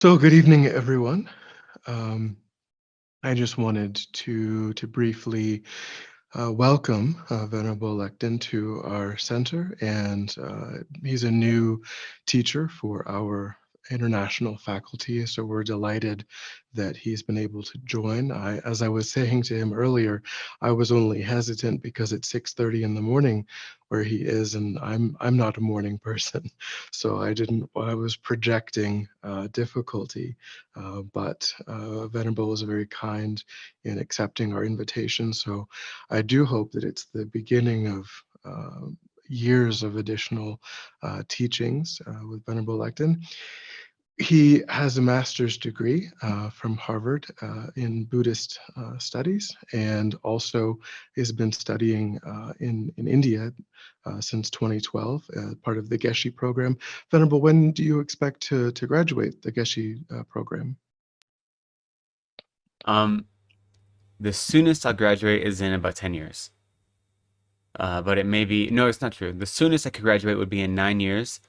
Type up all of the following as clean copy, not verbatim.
So good evening, everyone. Um, I just wanted to briefly welcome Venerable Lekden to our center, and he's a new teacher for our international faculty. So we're delighted that he's been able to join. As I was saying to him earlier, I was only hesitant because it's 6:30 in the morning where he is, and I'm not a morning person, so I didn't. I was projecting difficulty, but Venerable was very kind in accepting our invitation. So I do hope that it's the beginning of years of additional teachings with Venerable Lekden. He has a master's degree from Harvard in Buddhist studies, and also has been studying in India since 2012, part of the Geshe program. Venerable, when do you expect to graduate the Geshe program? The soonest I'll graduate is in about 10 years. But it may be, no, it's not true. The soonest I could graduate would be in 9 years,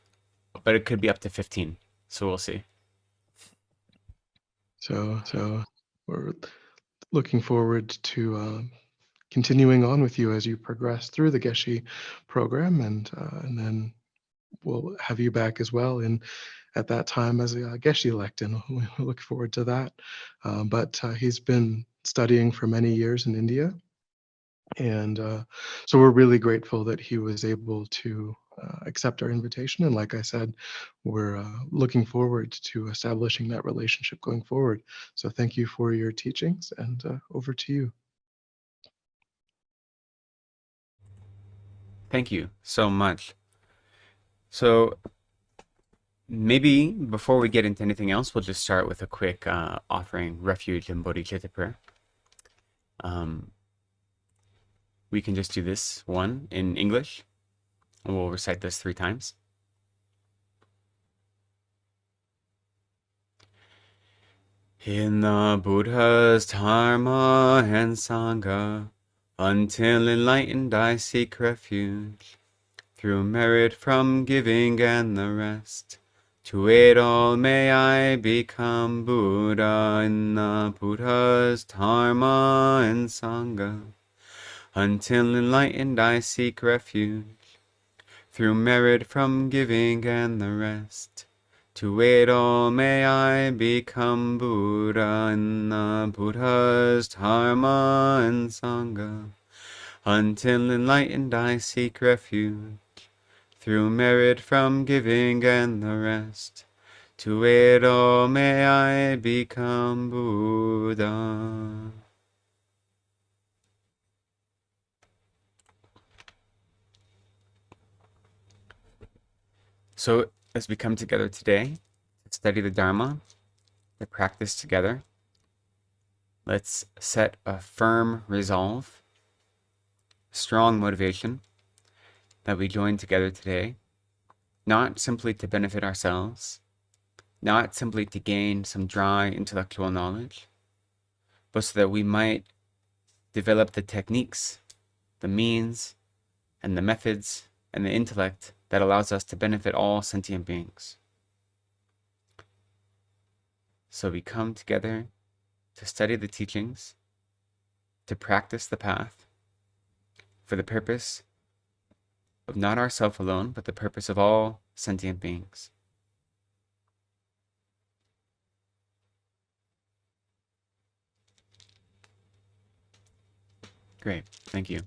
but it could be up to 15. So we'll see. So we're looking forward to continuing on with you as you progress through the Geshe program, and then we'll have you back as well in at that time as a Geshe elect, and we look forward to that. But he's been studying for many years in India, and so we're really grateful that he was able to accept our invitation. And like I said, we're looking forward to establishing that relationship going forward. So thank you for your teachings, and over to you. Thank you so much. So maybe before we get into anything else, we'll just start with a quick offering refuge and bodhicitta prayer. We can just do this one in English, and we'll recite this 3 times. In the Buddha's Dharma and Sangha, until enlightened I seek refuge, through merit from giving and the rest. To aid all may I become Buddha in the Buddha's Dharma and Sangha. Until enlightened I seek refuge, through merit from giving and the rest. To aid all may I become Buddha in the Buddha's Dharma and Sangha. Until enlightened I seek refuge, through merit from giving and the rest. To aid all may I become Buddha. So as we come together today to study the Dharma, to practice together, let's set a firm resolve, strong motivation that we join together today, not simply to benefit ourselves, not simply to gain some dry intellectual knowledge, but so that we might develop the techniques, the means, and the methods, and the intellect that allows us to benefit all sentient beings. So we come together to study the teachings, to practice the path, for the purpose of not ourself alone, but the purpose of all sentient beings. Great, thank you.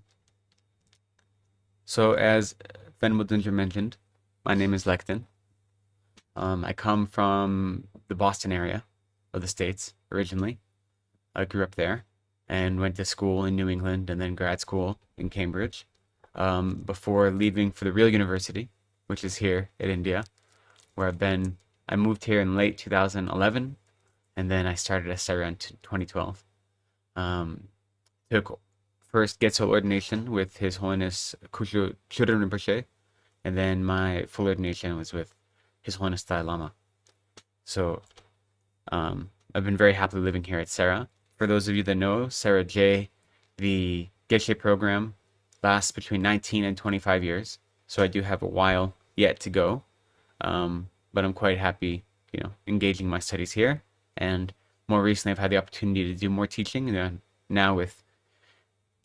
So as Venerable Dundra mentioned, my name is Lekden. I come from the Boston area of the States originally. I grew up there and went to school in New England and then grad school in Cambridge before leaving for the real university, which is here in India, where I moved here in late 2011, and then I started SRA in 2012. Took first Getso ordination with His Holiness Kushu Churin Rinpoche, and then my full ordination was with His Holiness Dalai Lama. So I've been very happily living here at Sarah. For those of you that know, Sarah J, the Geshe program lasts between 19 and 25 years. So I do have a while yet to go. But I'm quite happy engaging my studies here. And more recently, I've had the opportunity to do more teaching. And now with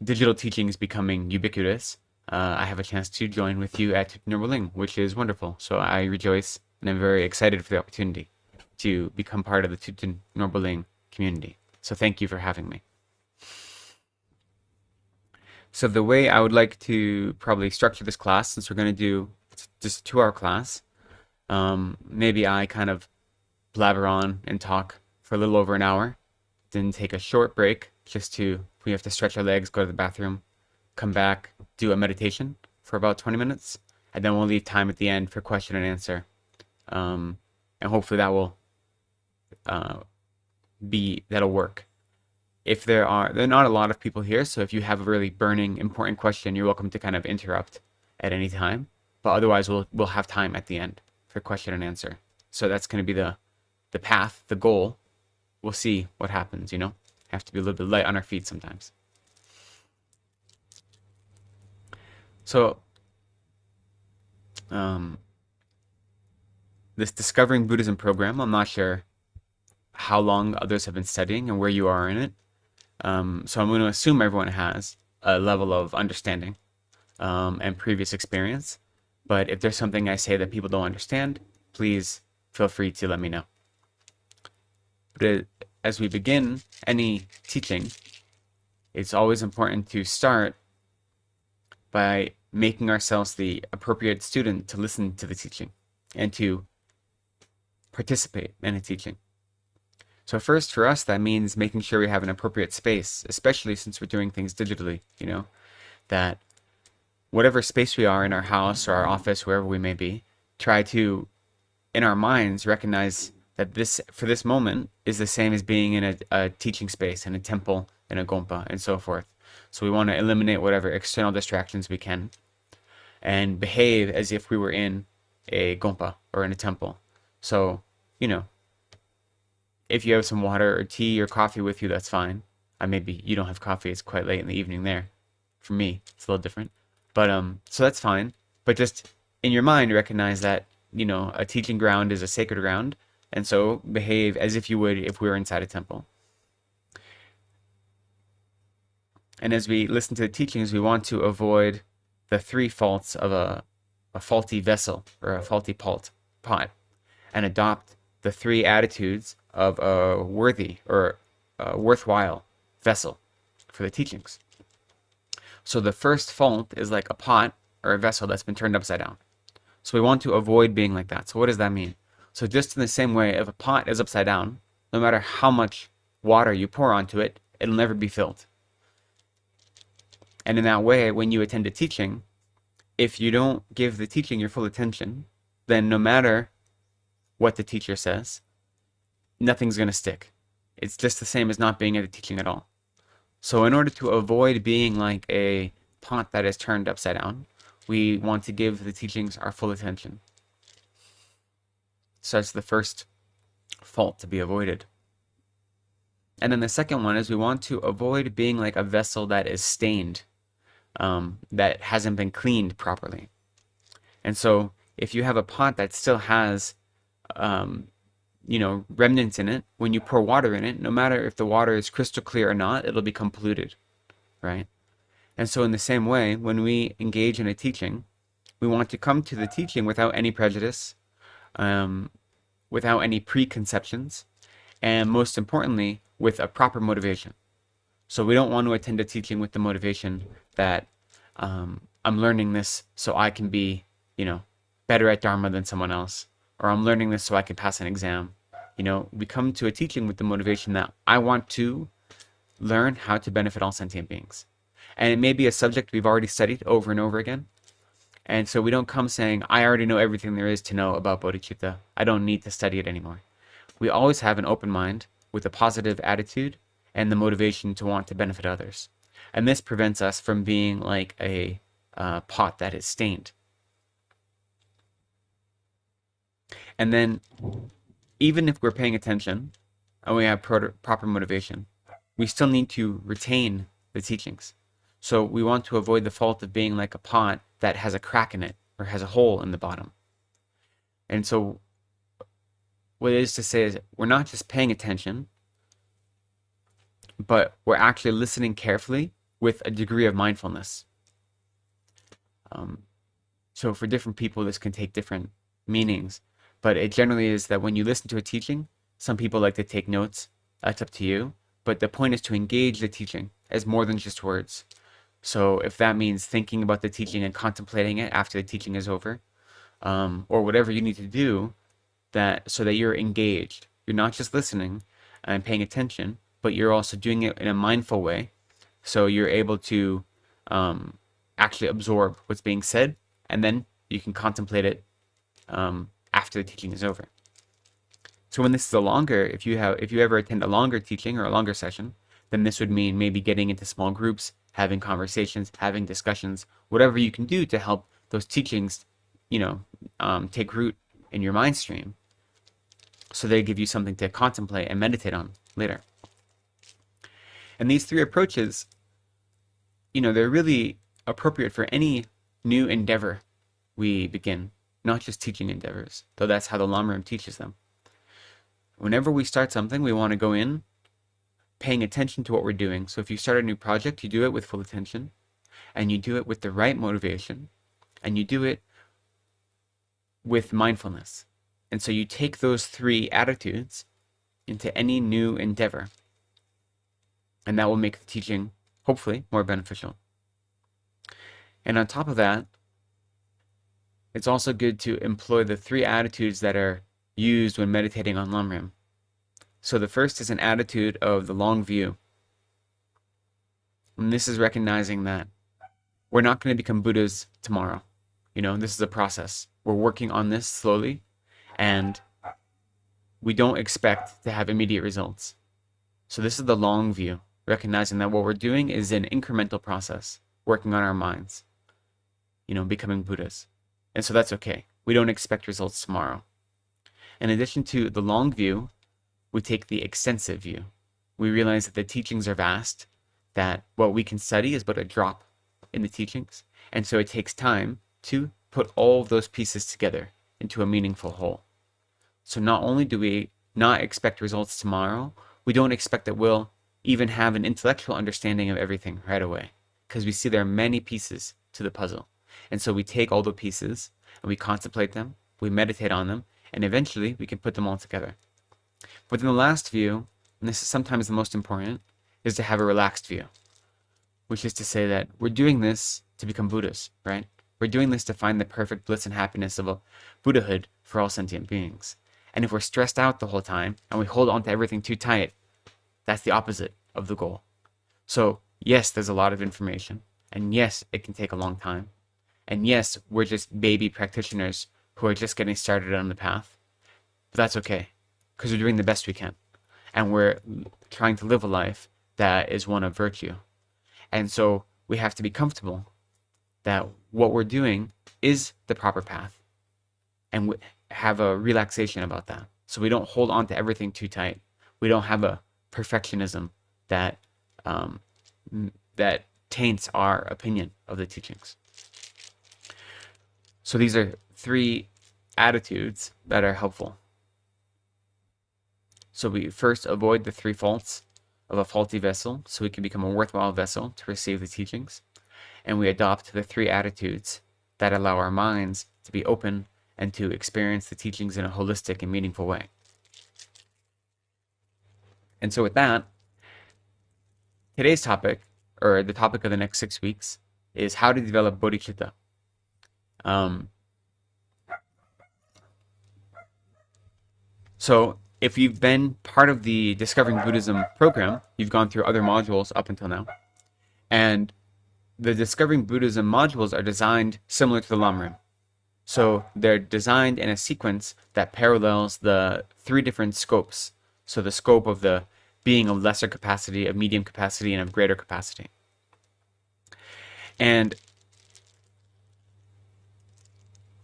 digital teachings becoming ubiquitous, I have a chance to join with you at Tutin, which is wonderful. So I rejoice and I'm very excited for the opportunity to become part of the Tutin community. So thank you for having me. So the way I would like to probably structure this class, since we're going to do just a 2-hour class, maybe I kind of blabber on and talk for a little over an hour, then take a short break we have to stretch our legs, go to the bathroom, come back, do a meditation for about 20 minutes, and then we'll leave time at the end for question and answer. And hopefully that will that'll work. If there are not a lot of people here, so if you have a really burning, important question, you're welcome to kind of interrupt at any time. But otherwise, we'll have time at the end for question and answer. So that's going to be the path, the goal. We'll see what happens, Have to be a little bit light on our feet sometimes. So, this Discovering Buddhism program, I'm not sure how long others have been studying and where you are in it. So I'm going to assume everyone has a level of understanding and previous experience. But if there's something I say that people don't understand, please feel free to let me know. But as we begin any teaching, it's always important to start by making ourselves the appropriate student to listen to the teaching and to participate in a teaching. So first, for us, that means making sure we have an appropriate space, especially since we're doing things digitally, that whatever space we are in our house or our office, wherever we may be, try to, in our minds, recognize that this, for this moment, is the same as being in a teaching space, in a temple, in a gompa, and so forth. So we want to eliminate whatever external distractions we can and behave as if we were in a gompa or in a temple. So, if you have some water or tea or coffee with you, that's fine. Maybe you don't have coffee, it's quite late in the evening there. For me, it's a little different. But so that's fine. But just in your mind, recognize that, a teaching ground is a sacred ground. And so behave as if you would if we were inside a temple. And as we listen to the teachings, we want to avoid the 3 faults of a faulty vessel or a faulty pot and adopt the 3 attitudes of a worthy or a worthwhile vessel for the teachings. So the first fault is like a pot or a vessel that's been turned upside down. So we want to avoid being like that. So what does that mean? So just in the same way, if a pot is upside down, no matter how much water you pour onto it, it'll never be filled. And in that way, when you attend a teaching, if you don't give the teaching your full attention, then no matter what the teacher says, nothing's going to stick. It's just the same as not being at the teaching at all. So in order to avoid being like a pot that is turned upside down, we want to give the teachings our full attention. So that's the first fault to be avoided. And then the second one is we want to avoid being like a vessel that is stained, that hasn't been cleaned properly. And so if you have a pot that still has, remnants in it, when you pour water in it, no matter if the water is crystal clear or not, it'll become polluted, right? And so in the same way, when we engage in a teaching, we want to come to the teaching without any prejudice, without any preconceptions, and most importantly, with a proper motivation. So we don't want to attend a teaching with the motivation that I'm learning this so I can be, better at Dharma than someone else, or I'm learning this so I can pass an exam. We come to a teaching with the motivation that I want to learn how to benefit all sentient beings. And it may be a subject we've already studied over and over again. And so we don't come saying, I already know everything there is to know about Bodhichitta. I don't need to study it anymore. We always have an open mind with a positive attitude and the motivation to want to benefit others. And this prevents us from being like a pot that is stained. And then, even if we're paying attention and we have proper motivation, we still need to retain the teachings. So we want to avoid the fault of being like a pot that has a crack in it or has a hole in the bottom. And so what it is to say is we're not just paying attention, but we're actually listening carefully with a degree of mindfulness. So for different people, this can take different meanings, but it generally is that when you listen to a teaching, some people like to take notes. That's up to you. But the point is to engage the teaching as more than just words. So if that means thinking about the teaching and contemplating it after the teaching is over, or whatever you need to do, that so that you're engaged. You're not just listening and paying attention, but you're also doing it in a mindful way. So you're able to actually absorb what's being said, and then you can contemplate it after the teaching is over. So when this is a longer, if you ever attend a longer teaching or a longer session, then this would mean maybe getting into small groups, having conversations, having discussions, whatever you can do to help those teachings, take root in your mind stream, so they give you something to contemplate and meditate on later. And these three approaches, they're really appropriate for any new endeavor we begin, not just teaching endeavors, though that's how the Lama teaches them. Whenever we start something, we want to go in paying attention to what we're doing. So if you start a new project, you do it with full attention, and you do it with the right motivation, and you do it with mindfulness. And so you take those three attitudes into any new endeavor, and that will make the teaching, hopefully, more beneficial. And on top of that, it's also good to employ the three attitudes that are used when meditating on Lamrim. So the first is an attitude of the long view. And this is recognizing that we're not going to become Buddhas tomorrow. This is a process. We're working on this slowly, and we don't expect to have immediate results. So this is the long view, recognizing that what we're doing is an incremental process, working on our minds, becoming Buddhas. And so that's okay. We don't expect results tomorrow. In addition to the long view, we take the extensive view. We realize that the teachings are vast, that what we can study is but a drop in the teachings. And so it takes time to put all of those pieces together into a meaningful whole. So not only do we not expect results tomorrow, we don't expect that we'll even have an intellectual understanding of everything right away, because we see there are many pieces to the puzzle. And so we take all the pieces and we contemplate them, we meditate on them, and eventually we can put them all together. But then the last view, and this is sometimes the most important, is to have a relaxed view, which is to say that we're doing this to become Buddhas, right? We're doing this to find the perfect bliss and happiness of a Buddhahood for all sentient beings. And if we're stressed out the whole time and we hold on to everything too tight, that's the opposite of the goal. So yes, there's a lot of information, and yes, it can take a long time. And yes, we're just baby practitioners who are just getting started on the path. But that's okay, because we're doing the best we can. And we're trying to live a life that is one of virtue. And so we have to be comfortable that what we're doing is the proper path. And we have a relaxation about that. So we don't hold on to everything too tight. We don't have a perfectionism that taints our opinion of the teachings. So these are three attitudes that are helpful. So we first avoid the three faults of a faulty vessel, so we can become a worthwhile vessel to receive the teachings. And we adopt the three attitudes that allow our minds to be open and to experience the teachings in a holistic and meaningful way. And so with that, today's topic, or the topic of the next 6 weeks, is how to develop bodhicitta. So if you've been part of the Discovering Buddhism program, you've gone through other modules up until now. And the Discovering Buddhism modules are designed similar to the Lamrim. So they're designed in a sequence that parallels the three different scopes. So the scope of the being of lesser capacity, of medium capacity, and of greater capacity. And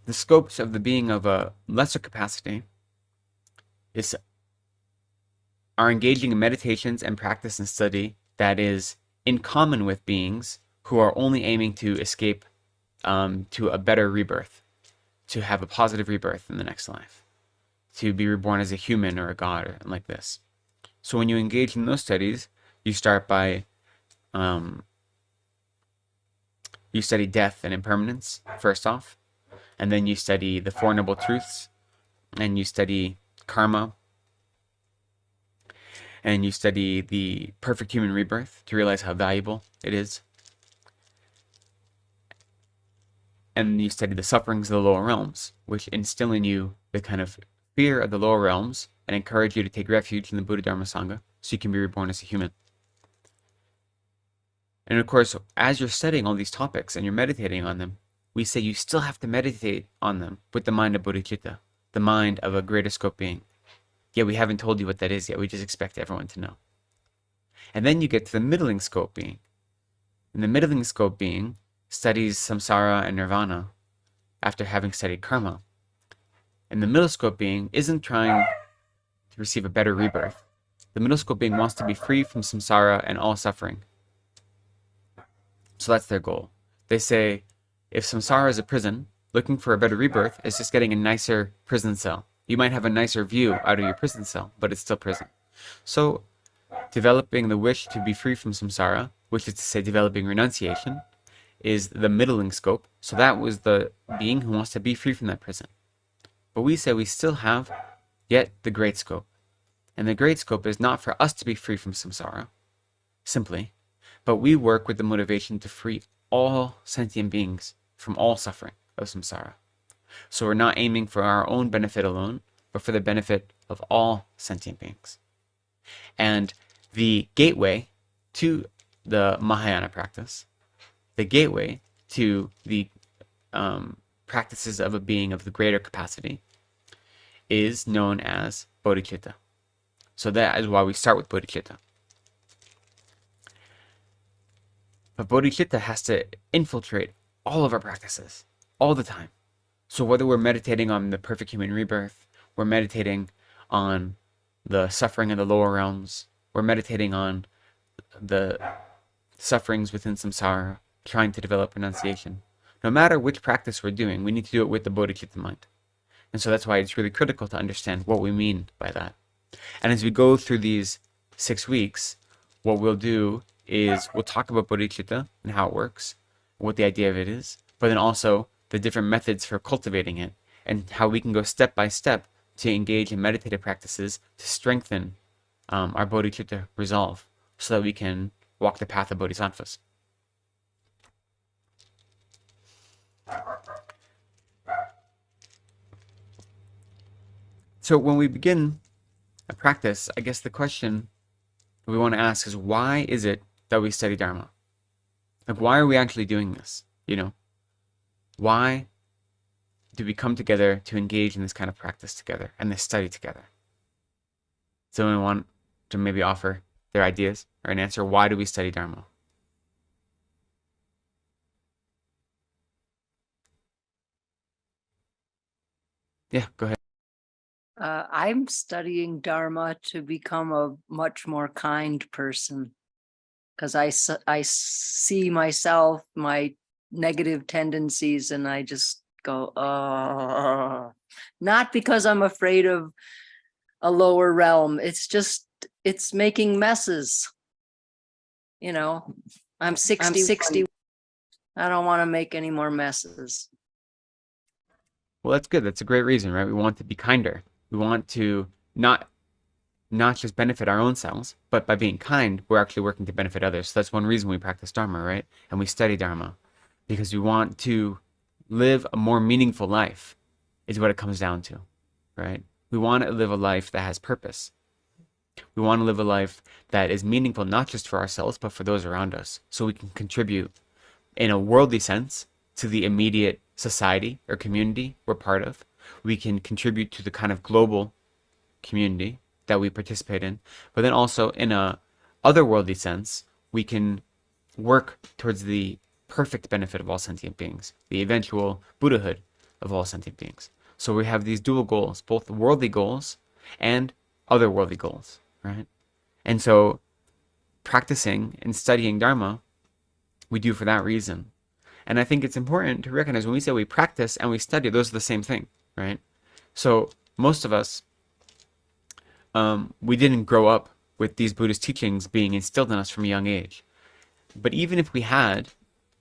the scopes of the being of a lesser capacity are engaging in meditations and practice and study that is in common with beings who are only aiming to escape to a better rebirth, to have a positive rebirth in the next life. to be reborn as a human or a god or like this. So when you engage in those studies, you start by you study death and impermanence first off, and then you study the Four Noble Truths, and you study karma, and you study the perfect human rebirth to realize how valuable it is. And you study the sufferings of the lower realms, which instill in you the kind of fear of the lower realms and encourage you to take refuge in the Buddha Dharma Sangha so you can be reborn as a human. And of course, as you're studying all these topics and you're meditating on them, we say you still have to meditate on them with the mind of Bodhichitta, the mind of a greater scope being. Yeah, we haven't told you what that is yet. We just expect everyone to know. And then you get to the middling scope being. And the middling scope being studies samsara and nirvana after having studied karma. And the middle scope being isn't trying to receive a better rebirth. The middle scope being wants to be free from samsara and all suffering. So that's their goal. They say, if samsara is a prison, looking for a better rebirth is just getting a nicer prison cell. You might have a nicer view out of your prison cell, but it's still prison. So developing the wish to be free from samsara, which is to say developing renunciation, is the middling scope. So that was the being who wants to be free from that prison. But we say we still have yet the great scope. And the great scope is not for us to be free from samsara, simply, but we work with the motivation to free all sentient beings from all suffering of samsara. So we're not aiming for our own benefit alone, but for the benefit of all sentient beings. And the gateway to the Mahayana practice, the gateway to the practices of a being of the greater capacity, is known as Bodhicitta. So that is why we start with Bodhicitta. But Bodhicitta has to infiltrate all of our practices, all the time. So whether we're meditating on the perfect human rebirth, we're meditating on the suffering in the lower realms, we're meditating on the sufferings within samsara, trying to develop renunciation. No matter which practice we're doing, we need to do it with the Bodhicitta mind. And so that's why it's really critical to understand what we mean by that. And as we go through these 6 weeks, what we'll do is we'll talk about Bodhicitta and how it works, what the idea of it is, but then also the different methods for cultivating it and how we can go step by step to engage in meditative practices to strengthen our Bodhicitta resolve so that we can walk the path of bodhisattvas. So when we begin a practice, I guess the question we want to ask is, why is it that we study Dharma? Like, why are we actually doing this? Why do we come together to engage in this kind of practice together and this study together? Does anyone want to maybe offer their ideas or an answer? Why do we study Dharma? Yeah, go ahead. I'm studying Dharma to become a much more kind person, because I see myself, my negative tendencies, and I just go, oh, not because I'm afraid of a lower realm. It's just, it's making messes. I'm 60. I don't want to make any more messes. Well, that's good. That's a great reason, right? We want to be kinder. We want to not just benefit our own selves, but by being kind, we're actually working to benefit others. So that's one reason we practice Dharma, right? And we study Dharma, because we want to live a more meaningful life, is what it comes down to, right? We want to live a life that has purpose. We want to live a life that is meaningful, not just for ourselves, but for those around us, so we can contribute in a worldly sense to the immediate society or community we're part of. We can contribute to the kind of global community that we participate in, but then also in a otherworldly sense, we can work towards the perfect benefit of all sentient beings, the eventual Buddhahood of all sentient beings. So we have these dual goals, both worldly goals and otherworldly goals, right? And so practicing and studying Dharma, we do for that reason. And I think it's important to recognize when we say we practice and we study, those are the same thing, right? So most of us we didn't grow up with these Buddhist teachings being instilled in us from a young age. But even if we had,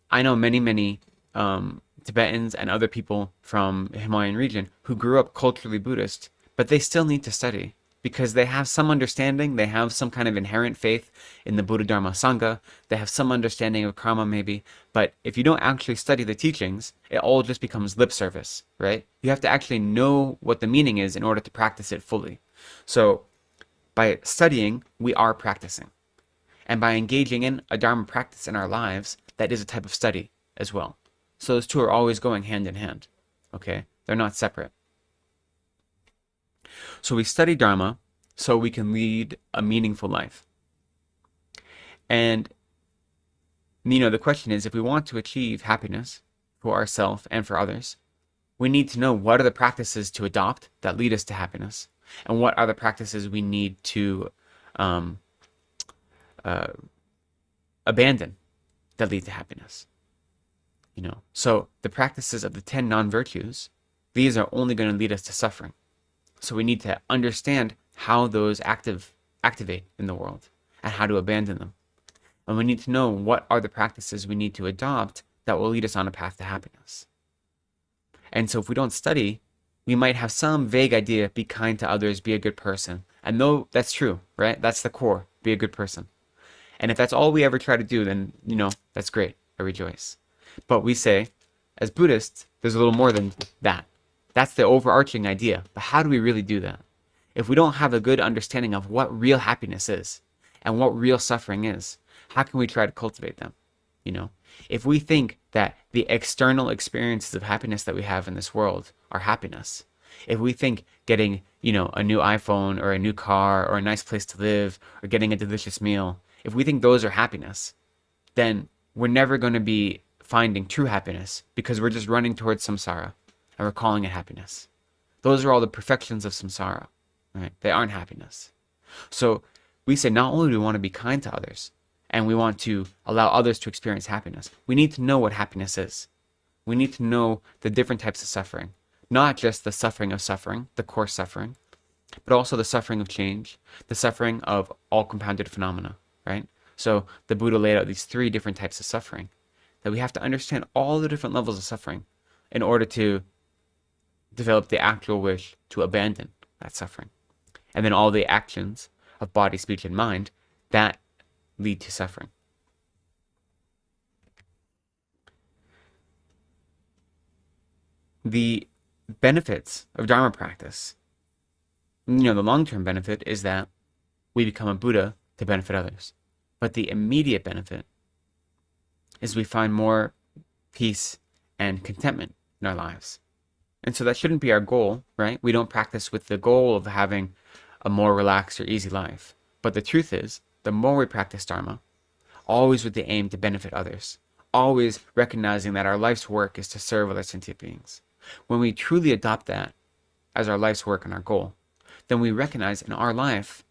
I know many Tibetans and other people from the Himalayan region who grew up culturally Buddhist, but they still need to study because they have some understanding, they have some kind of inherent faith in the Buddha Dharma Sangha, they have some understanding of karma maybe, but if you don't actually study the teachings, it all just becomes lip service, right? You have to actually know what the meaning is in order to practice it fully. So by studying, we are practicing. And by engaging in a Dharma practice in our lives, that is a type of study as well. So those two are always going hand in hand, okay? They're not separate. So we study Dharma so we can lead a meaningful life. And, the question is, if we want to achieve happiness for ourselves and for others, we need to know what are the practices to adopt that lead us to happiness, and what are the practices we need to abandon that lead to happiness. So the practices of the 10 non-virtues, these are only going to lead us to suffering. So we need to understand how those activate in the world and how to abandon them. And we need to know what are the practices we need to adopt that will lead us on a path to happiness. And so if we don't study, we might have some vague idea, be kind to others, be a good person. And though that's true, right? That's the core, be a good person. And if that's all we ever try to do, then, that's great. I rejoice. But we say, as Buddhists, there's a little more than that. That's the overarching idea. But how do we really do that? If we don't have a good understanding of what real happiness is and what real suffering is, how can we try to cultivate them? If we think that the external experiences of happiness that we have in this world are happiness, if we think getting, a new iPhone or a new car or a nice place to live or getting a delicious meal, if we think those are happiness, then we're never going to be finding true happiness because we're just running towards samsara and we're calling it happiness. Those are all the perfections of samsara, right? They aren't happiness. So we say not only do we want to be kind to others and we want to allow others to experience happiness, we need to know what happiness is. We need to know the different types of suffering, not just the suffering of suffering, the coarse suffering, but also the suffering of change, the suffering of all compounded phenomena, right? So the Buddha laid out these 3 different types of suffering, that we have to understand all the different levels of suffering in order to develop the actual wish to abandon that suffering. And then all the actions of body, speech, and mind that lead to suffering. The benefits of Dharma practice, the long-term benefit is that we become a Buddha to benefit others. But the immediate benefit is we find more peace and contentment in our lives. And so that shouldn't be our goal, right? We don't practice with the goal of having a more relaxed or easy life. But the truth is, the more we practice Dharma, always with the aim to benefit others, always recognizing that our life's work is to serve other sentient beings. When we truly adopt that as our life's work and our goal, then we recognize in our life,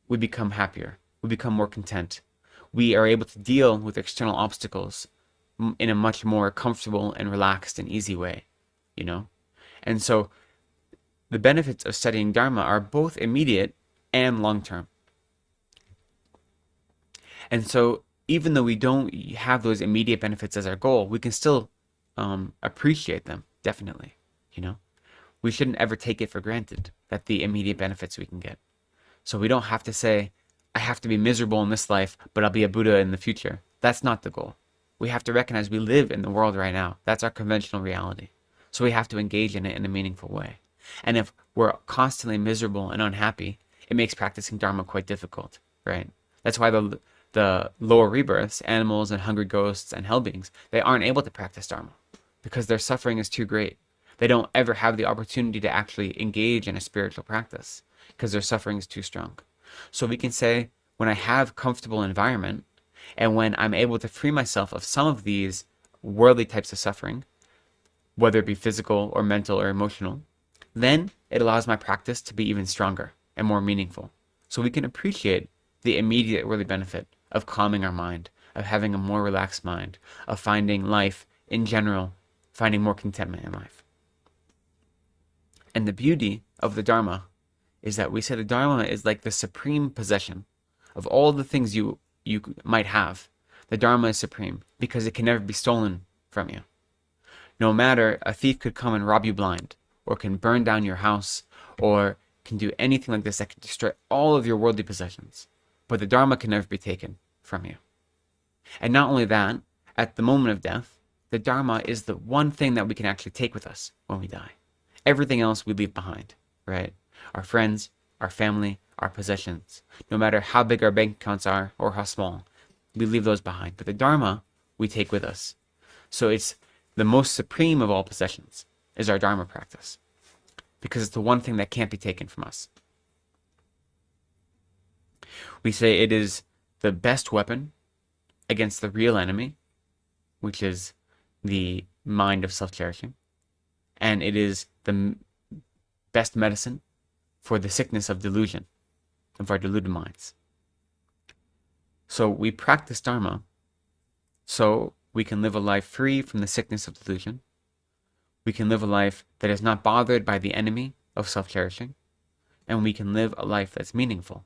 we become happier, we become more content. We are able to deal with external obstacles in a much more comfortable and relaxed and easy way, And so the benefits of studying Dharma are both immediate and long-term. And so even though we don't have those immediate benefits as our goal, we can still appreciate them, definitely, We shouldn't ever take it for granted that the immediate benefits we can get. So we don't have to say, I have to be miserable in this life, but I'll be a Buddha in the future. That's not the goal. We have to recognize we live in the world right now. That's our conventional reality. So we have to engage in it in a meaningful way. And if we're constantly miserable and unhappy, it makes practicing Dharma quite difficult, right? That's why the lower rebirths, animals and hungry ghosts and hell beings, they aren't able to practice Dharma because their suffering is too great. They don't ever have the opportunity to actually engage in a spiritual practice because their suffering is too strong. So we can say, when I have comfortable environment and when I'm able to free myself of some of these worldly types of suffering, whether it be physical or mental or emotional, then it allows my practice to be even stronger and more meaningful. So we can appreciate the immediate worldly benefit of calming our mind, of having a more relaxed mind, of finding life in general, finding more contentment in life. And the beauty of the Dharma is that we say the Dharma is like the supreme possession of all the things you might have. The Dharma is supreme because it can never be stolen from you. No matter, a thief could come and rob you blind, or can burn down your house, or can do anything like this that can destroy all of your worldly possessions. But the Dharma can never be taken from you. And not only that, at the moment of death, the Dharma is the one thing that we can actually take with us when we die. Everything else we leave behind, right? Our friends, our family, our possessions. No matter how big our bank accounts are or how small, we leave those behind. But the Dharma we take with us. So it's the most supreme of all possessions is our Dharma practice, because it's the one thing that can't be taken from us. We say it is the best weapon against the real enemy, which is the mind of self-cherishing, and it is the best medicine for the sickness of delusion, of our deluded minds. So we practice Dharma so we can live a life free from the sickness of delusion. We can live a life that is not bothered by the enemy of self-cherishing, and we can live a life that's meaningful.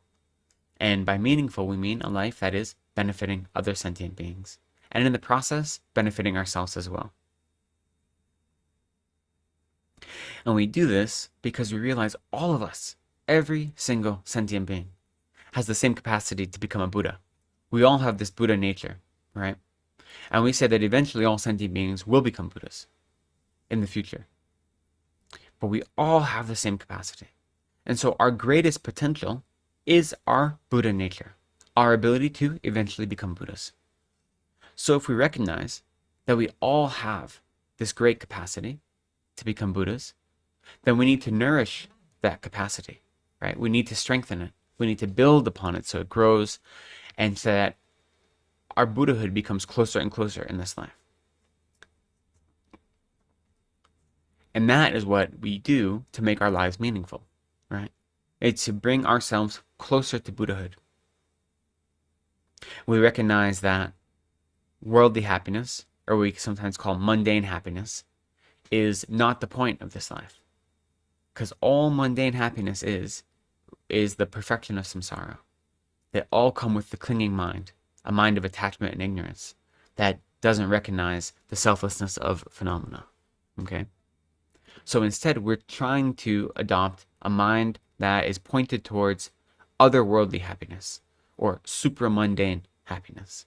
And by meaningful, we mean a life that is benefiting other sentient beings, and in the process, benefiting ourselves as well. And we do this because we realize all of us, every single sentient being, has the same capacity to become a Buddha. We all have this Buddha nature, right? And we say that eventually all sentient beings will become Buddhas in the future. But we all have the same capacity. And so our greatest potential is our Buddha nature, our ability to eventually become Buddhas. So if we recognize that we all have this great capacity to become Buddhas, then we need to nourish that capacity, right? We need to strengthen it. We need to build upon it so it grows, and so that our Buddhahood becomes closer and closer in this life. And that is what we do to make our lives meaningful, right? It's to bring ourselves closer to Buddhahood. We recognize that worldly happiness, or we sometimes call mundane happiness, is not the point of this life. Because all mundane happiness is the perfection of samsara. They all come with the clinging mind, a mind of attachment and ignorance that doesn't recognize the selflessness of phenomena. Okay? So instead, we're trying to adopt a mind that is pointed towards otherworldly happiness, or supramundane happiness,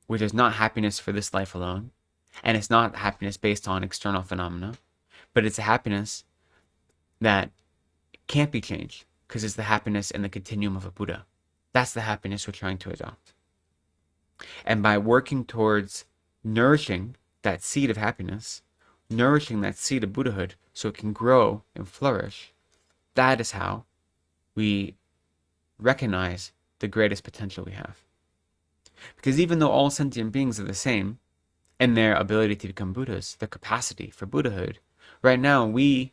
which is not happiness for this life alone, and it's not happiness based on external phenomena, but it's a happiness that can't be changed, because it's the happiness in the continuum of a Buddha. That's the happiness we're trying to adopt. And by working towards nourishing that seed of happiness, nourishing that seed of Buddhahood so it can grow and flourish, that is how we recognize the greatest potential we have. Because even though all sentient beings are the same in their ability to become Buddhas, their capacity for Buddhahood, right now we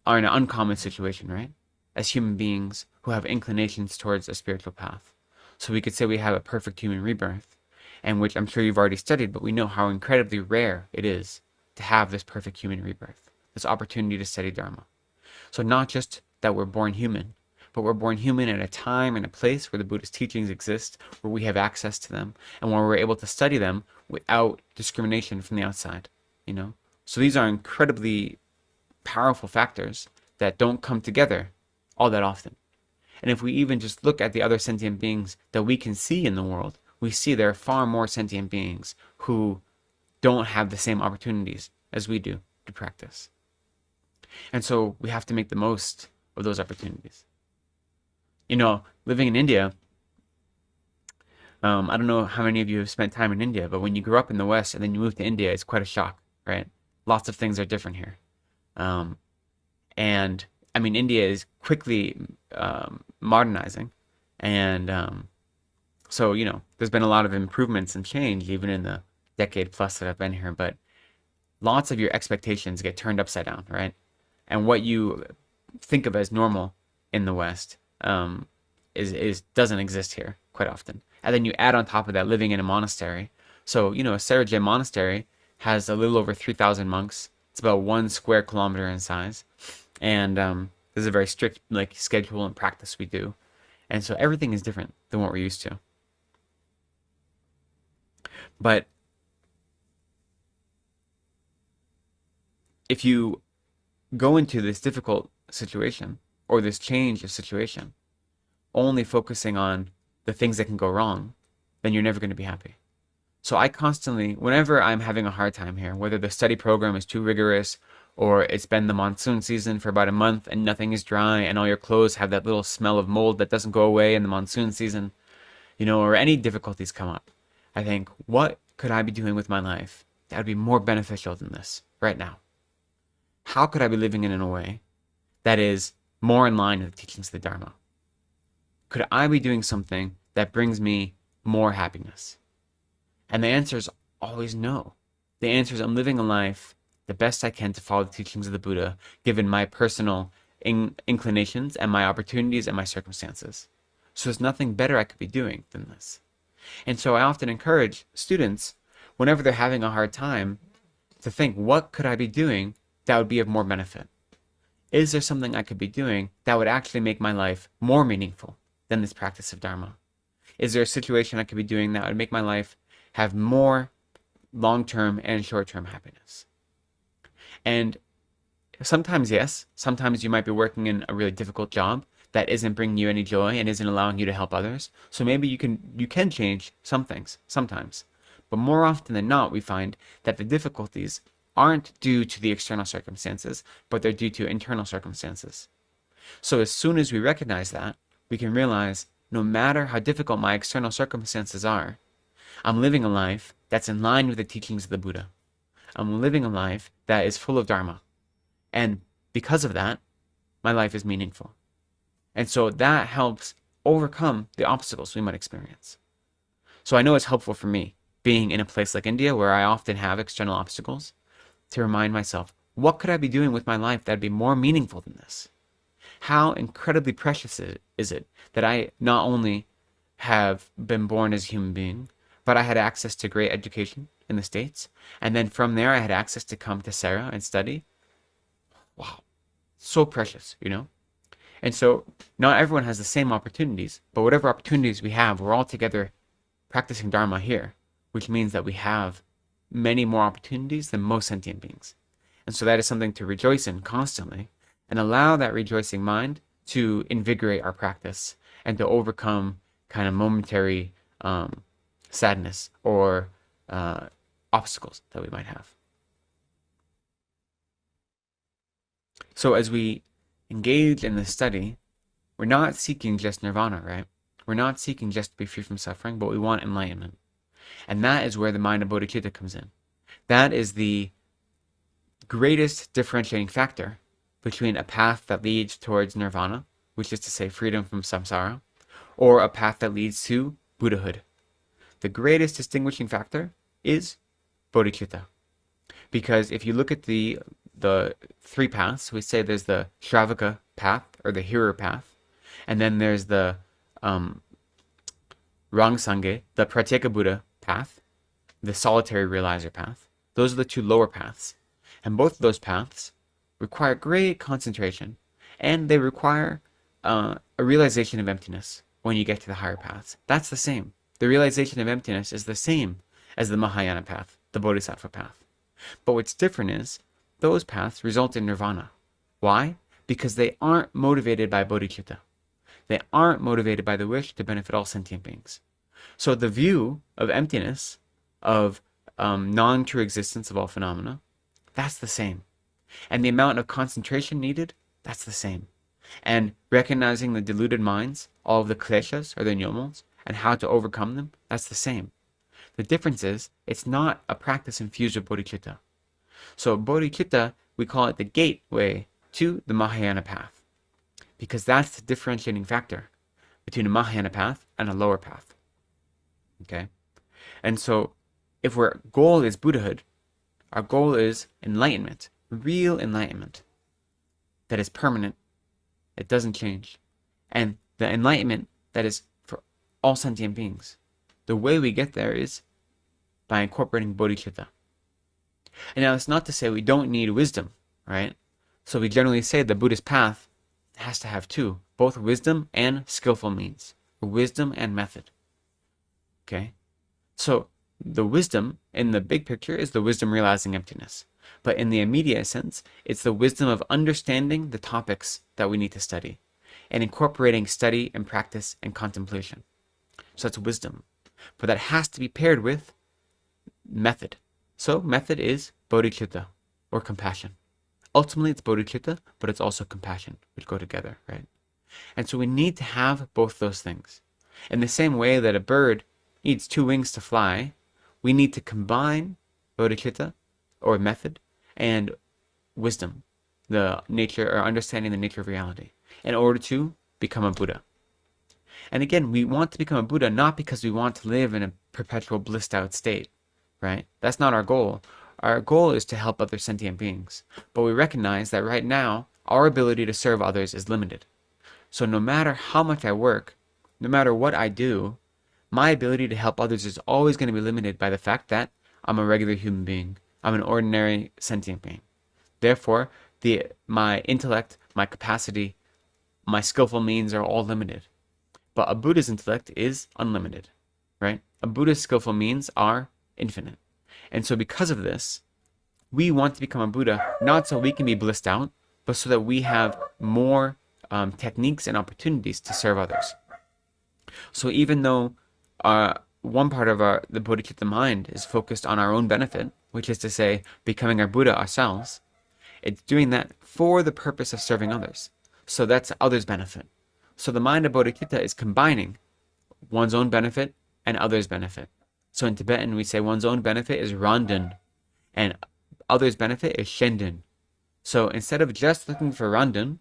are in an uncommon situation, right? As human beings who have inclinations towards a spiritual path. So we could say we have a perfect human rebirth, and which I'm sure you've already studied, but we know how incredibly rare it is to have this perfect human rebirth, this opportunity to study Dharma. So not just that we're born human, but we're born human at a time and a place where the Buddhist teachings exist, where we have access to them, and where we're able to study them without discrimination from the outside, you know? So these are incredibly powerful factors that don't come together all that often. And if we even just look at the other sentient beings that we can see in the world, we see there are far more sentient beings who don't have the same opportunities as we do to practice. And so we have to make the most of those opportunities. You know, living in India, I don't know how many of you have spent time in India, but when you grew up in the West and then you move to India, it's quite a shock, right? Lots of things are different here. And I mean, India is quickly modernizing. And so, you know, there's been a lot of improvements and change even in the decade plus that I've been here, but lots of your expectations get turned upside down, right? And what you think of as normal in the West is doesn't exist here quite often. And then you add on top of that living in a monastery. So, you know, a Serije monastery has a little over 3,000 monks. It's about 1 square kilometer in size. And There's a very strict like schedule and practice we do. And so everything is different than what we're used to. But if you go into this difficult situation or this change of situation, only focusing on the things that can go wrong, then you're never going to be happy. So I constantly, whenever I'm having a hard time here, whether the study program is too rigorous or it's been the monsoon season for about a month and nothing is dry and all your clothes have that little smell of mold that doesn't go away in the monsoon season, or any difficulties come up, I think, what could I be doing with my life that would be more beneficial than this right now? How could I be living in a way that is more in line with the teachings of the Dharma? Could I be doing something that brings me more happiness? And the answer is always no. The answer is I'm living a life the best I can to follow the teachings of the Buddha, given my personal inclinations and my opportunities and my circumstances. So there's nothing better I could be doing than this. And so I often encourage students, whenever they're having a hard time, to think, what could I be doing that would be of more benefit? Is there something I could be doing that would actually make my life more meaningful than this practice of Dharma? Is there a situation I could be doing that would make my life have more long-term and short-term happiness? And sometimes, yes, sometimes you might be working in a really difficult job that isn't bringing you any joy and isn't allowing you to help others. So maybe you can change some things sometimes. But more often than not, we find that the difficulties aren't due to the external circumstances, but they're due to internal circumstances. So as soon as we recognize that, we can realize no matter how difficult my external circumstances are, I'm living a life that's in line with the teachings of the Buddha. I'm living a life that is full of Dharma. And because of that, my life is meaningful. And so that helps overcome the obstacles we might experience. So I know it's helpful for me, being in a place like India where I often have external obstacles, to remind myself, what could I be doing with my life that would be more meaningful than this? How incredibly precious is it that I not only have been born as a human being, but I had access to great education in the States, and then from there I had access to come to Sarah and study. Wow, so precious, And so not everyone has the same opportunities, but whatever opportunities we have, we're all together practicing Dharma here, which means that we have many more opportunities than most sentient beings. And so that is something to rejoice in constantly and allow that rejoicing mind to invigorate our practice and to overcome kind of momentary sadness or obstacles that we might have. So as we engage in this study, we're not seeking just nirvana, right? We're not seeking just to be free from suffering, but we want enlightenment. And that is where the mind of Bodhichitta comes in. That is the greatest differentiating factor between a path that leads towards nirvana, which is to say freedom from samsara, or a path that leads to Buddhahood. The greatest distinguishing factor is Bodhicitta. Because if you look at the three paths, we say there's the Shravaka path, or the hearer path, and then there's the Rangsange, the Pratyeka Buddha path, the solitary realizer path. Those are the two lower paths. And both of those paths require great concentration, and they require a realization of emptiness when you get to the higher paths. That's the same. The realization of emptiness is the same as the Mahayana path, the Bodhisattva path. But what's different is those paths result in nirvana. Why? Because they aren't motivated by bodhicitta. They aren't motivated by the wish to benefit all sentient beings. So the view of emptiness, of non-true existence of all phenomena, that's the same. And the amount of concentration needed, that's the same. And recognizing the deluded minds, all of the kleshas or the nyomos, and how to overcome them, that's the same. The difference is, it's not a practice infused with bodhicitta. So bodhicitta, we call it the gateway to the Mahayana path, because that's the differentiating factor between a Mahayana path and a lower path. Okay? And so, if our goal is Buddhahood, our goal is enlightenment, real enlightenment, that is permanent, it doesn't change, and the enlightenment that is for all sentient beings. The way we get there is by incorporating bodhicitta. And now it's not to say we don't need wisdom, right? So we generally say the Buddhist path has to have two, both wisdom and skillful means, or wisdom and method. Okay? So the wisdom in the big picture is the wisdom realizing emptiness. But in the immediate sense, it's the wisdom of understanding the topics that we need to study and incorporating study and practice and contemplation. So that's wisdom. But that has to be paired with method. So method is bodhicitta, or compassion. Ultimately, it's bodhicitta, but it's also compassion, which go together, right? And so we need to have both those things. In the same way that a bird needs two wings to fly, we need to combine bodhicitta, or method, and wisdom, the nature or understanding the nature of reality, in order to become a Buddha. And again, we want to become a Buddha not because we want to live in a perpetual blissed out state, right? That's not our goal. Our goal is to help other sentient beings. But we recognize that right now, our ability to serve others is limited. So no matter how much I work, no matter what I do, my ability to help others is always going to be limited by the fact that I'm a regular human being. I'm an ordinary sentient being. Therefore, my intellect, my capacity, my skillful means are all limited. But a Buddha's intellect is unlimited, right? A Buddha's skillful means are infinite. And so because of this, we want to become a Buddha, not so we can be blissed out, but so that we have more techniques and opportunities to serve others. So even though one part of the Bodhicitta mind is focused on our own benefit, which is to say, becoming our Buddha ourselves, it's doing that for the purpose of serving others. So that's others' benefit. So the mind of Bodhicitta is combining one's own benefit and others' benefit. So in Tibetan, we say one's own benefit is Randen, and others' benefit is Shenden. So instead of just looking for Randen,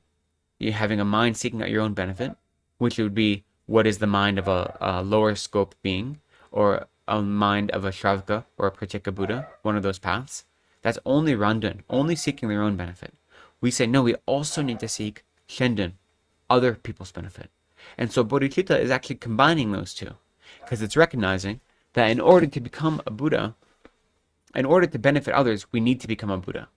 you're having a mind seeking out your own benefit, which would be what is the mind of a lower scope being, or a mind of a Shravaka or a Pratyeka Buddha, one of those paths. That's only Randen, only seeking their own benefit. We say, no, we also need to seek Shenden, other people's benefit. And so Bodhicitta is actually combining those two, because it's recognizing that in order to become a Buddha, in order to benefit others, we need to become a Buddha,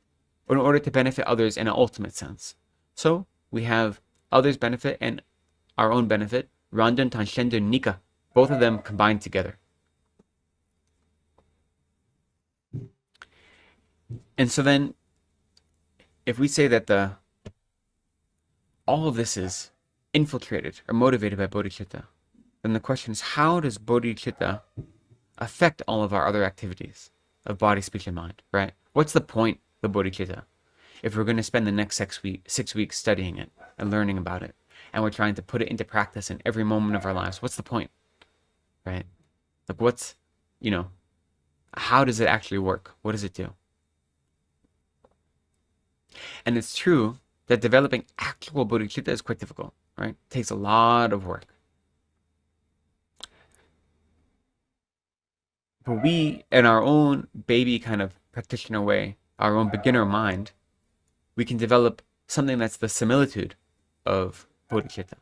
or in order to benefit others in an ultimate sense. So we have others' benefit and our own benefit, Randen Tan Shenden Nika, both of them combined together. And so then, if we say that all of this is infiltrated or motivated by bodhicitta, then the question is, how does bodhicitta affect all of our other activities of body, speech, and mind, right? What's the point of bodhicitta if we're going to spend the next 6 weeks studying it and learning about it, and we're trying to put it into practice in every moment of our lives? What's the point, right? Like how does it actually work? What does it do? And it's true that developing actual bodhicitta is quite difficult, right? It takes a lot of work. But we, in our own baby kind of practitioner way, our own beginner mind, we can develop something that's the similitude of bodhicitta.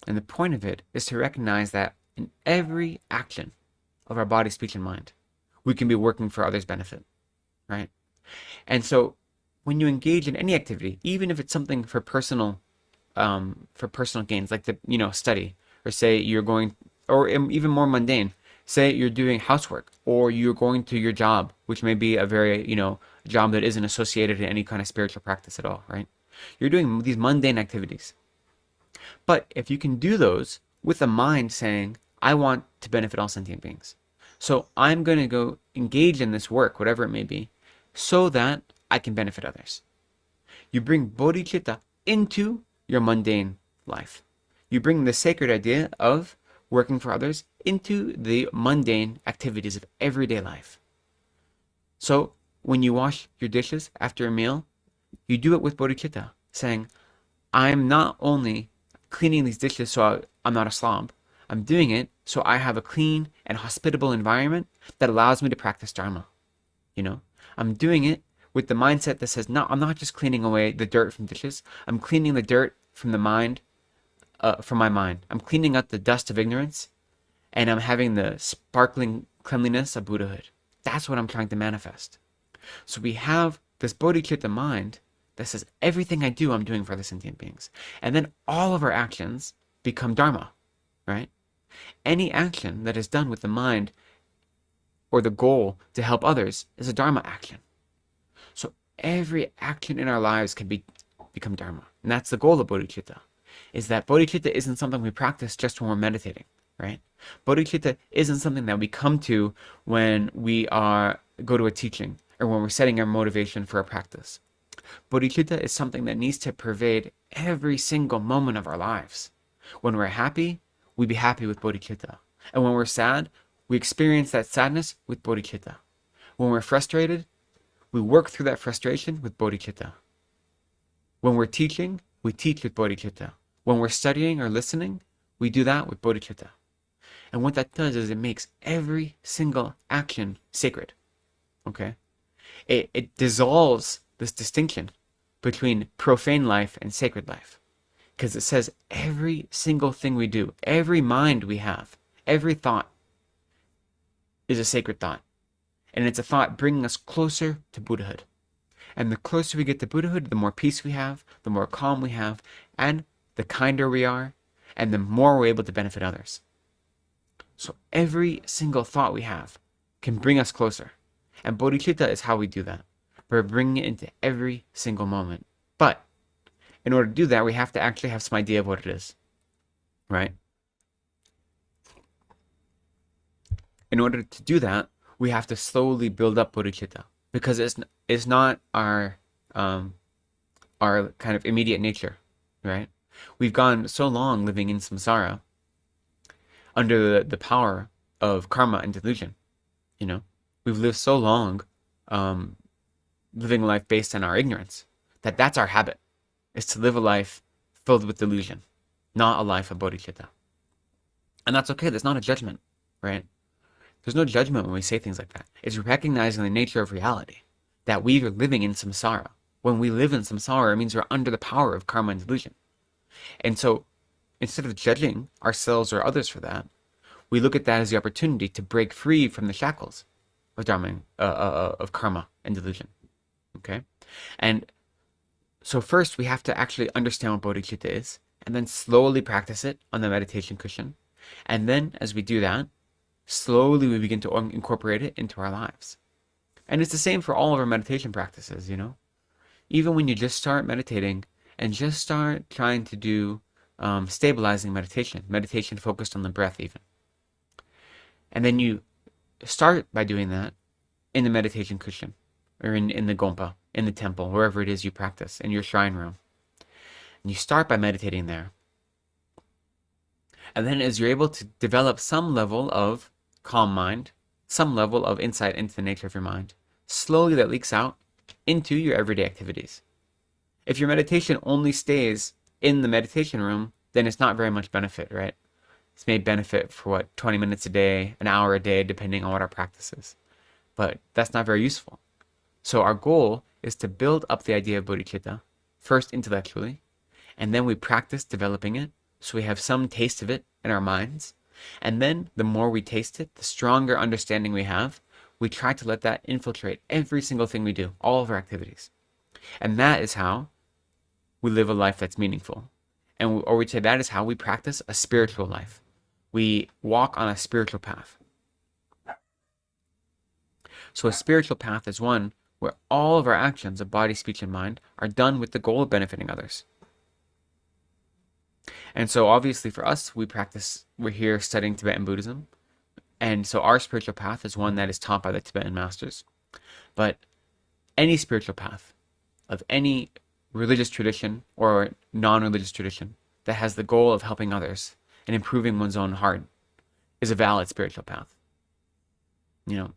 And the point of it is to recognize that in every action of our body, speech, and mind, we can be working for others' benefit, right? And so when you engage in any activity, even if it's something for personal gains, like study, or say you're going, or even more mundane, say you're doing housework, or you're going to your job, which may be a very, job that isn't associated in any kind of spiritual practice at all, right? You're doing these mundane activities. But if you can do those with a mind saying, I want to benefit all sentient beings, so I'm going to go engage in this work, whatever it may be, so that I can benefit others. You bring bodhicitta into your mundane life. You bring the sacred idea of working for others into the mundane activities of everyday life. So when you wash your dishes after a meal, you do it with bodhicitta, saying, I'm not only cleaning these dishes so I'm not a slob, I'm doing it so I have a clean and hospitable environment that allows me to practice Dharma. I'm doing it with the mindset that says, no, I'm not just cleaning away the dirt from dishes. I'm cleaning the dirt from the mind, from my mind. I'm cleaning up the dust of ignorance, and I'm having the sparkling cleanliness of Buddhahood. That's what I'm trying to manifest. So we have this bodhicitta mind that says everything I do, I'm doing for the sentient beings. And then all of our actions become Dharma, right? Any action that is done with the mind or the goal to help others is a Dharma action. So every action in our lives can become Dharma. And that's the goal of Bodhicitta, is that Bodhicitta isn't something we practice just when we're meditating, right? Bodhicitta isn't something that we come to when we go to a teaching or when we're setting our motivation for a practice. Bodhicitta is something that needs to pervade every single moment of our lives. When we're happy, we be happy with Bodhicitta. And when we're sad, we experience that sadness with Bodhicitta. When we're frustrated, we work through that frustration with Bodhicitta. When we're teaching, we teach with Bodhicitta. When we're studying or listening, we do that with Bodhicitta. And what that does is it makes every single action sacred. Okay? It dissolves this distinction between profane life and sacred life. Because it says every single thing we do, every mind we have, every thought is a sacred thought. And it's a thought bringing us closer to Buddhahood. And the closer we get to Buddhahood, the more peace we have, the more calm we have, and the kinder we are, and the more we're able to benefit others. So every single thought we have can bring us closer. And Bodhicitta is how we do that. We're bringing it into every single moment. But in order to do that, we have to actually have some idea of what it is, right? In order to do that, we have to slowly build up Bodhicitta, because it's not our kind of immediate nature, right? We've gone so long living in samsara under the power of karma and delusion, you know? We've lived so long living a life based on our ignorance that's our habit, is to live a life filled with delusion, not a life of bodhicitta. And that's okay. There's not a judgment, right? There's no judgment when we say things like that. It's recognizing the nature of reality, that we are living in samsara. When we live in samsara, it means we're under the power of karma and delusion. And so instead of judging ourselves or others for that, we look at that as the opportunity to break free from the shackles of dharma, of karma and delusion. Okay? And so first we have to actually understand what bodhicitta is, and then slowly practice it on the meditation cushion. And then as we do that, slowly we begin to incorporate it into our lives. And it's the same for all of our meditation practices, you know? Even when you just start meditating and just start trying to do stabilizing meditation focused on the breath even. And then you start by doing that in the meditation cushion, or in the gompa, in the temple, wherever it is you practice, in your shrine room. And you start by meditating there. And then as you're able to develop some level of calm mind, some level of insight into the nature of your mind, slowly that leaks out into your everyday activities. If your meditation only stays in the meditation room, then it's not very much benefit, right? It's made benefit for 20 minutes a day, an hour a day, depending on what our practice is. But that's not very useful. So our goal is to build up the idea of bodhicitta, first intellectually, and then we practice developing it, so we have some taste of it in our minds. And then the more we taste it, the stronger understanding we have. We try to let that infiltrate every single thing we do, all of our activities. And that is how we live a life that's meaningful. Or we say that is how we practice a spiritual life. We walk on a spiritual path. So a spiritual path is one where all of our actions of body, speech, and mind are done with the goal of benefiting others. And so obviously for us, we're here studying Tibetan Buddhism. And so our spiritual path is one that is taught by the Tibetan masters. But any spiritual path of any religious tradition or non-religious tradition that has the goal of helping others and improving one's own heart is a valid spiritual path. You know,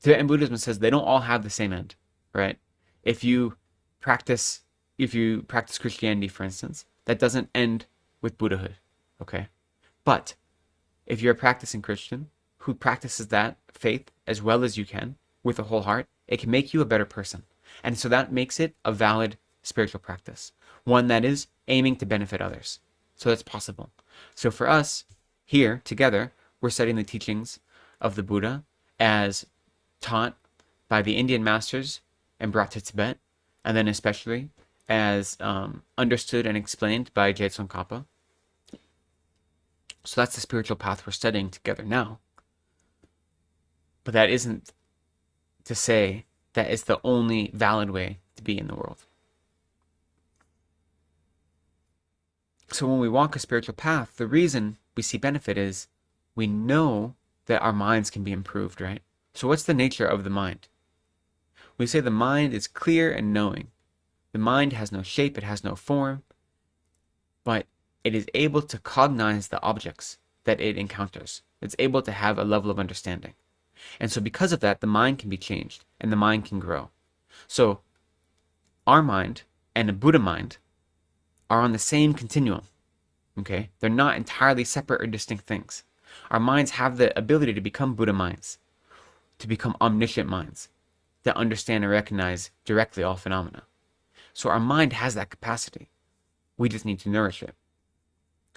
Tibetan Buddhism says they don't all have the same end, right? If you practice Christianity, for instance, that doesn't end with Buddhahood, okay? But if you're a practicing Christian who practices that faith as well as you can with a whole heart, it can make you a better person. And so that makes it a valid spiritual practice, one that is aiming to benefit others. So that's possible. So for us here together, we're studying the teachings of the Buddha as taught by the Indian masters and brought to Tibet, and then especially as understood and explained by Gyalten Kappa. So that's the spiritual path we're studying together now. But that isn't to say that it's the only valid way to be in the world. So when we walk a spiritual path, the reason we see benefit is we know that our minds can be improved, right? So what's the nature of the mind? We say the mind is clear and knowing. The mind has no shape, it has no form, but it is able to cognize the objects that it encounters. It's able to have a level of understanding. And so because of that, the mind can be changed and the mind can grow. So our mind and a Buddha mind are on the same continuum. Okay? They're not entirely separate or distinct things. Our minds have the ability to become Buddha minds, to become omniscient minds that understand and recognize directly all phenomena. So our mind has that capacity. We just need to nourish it.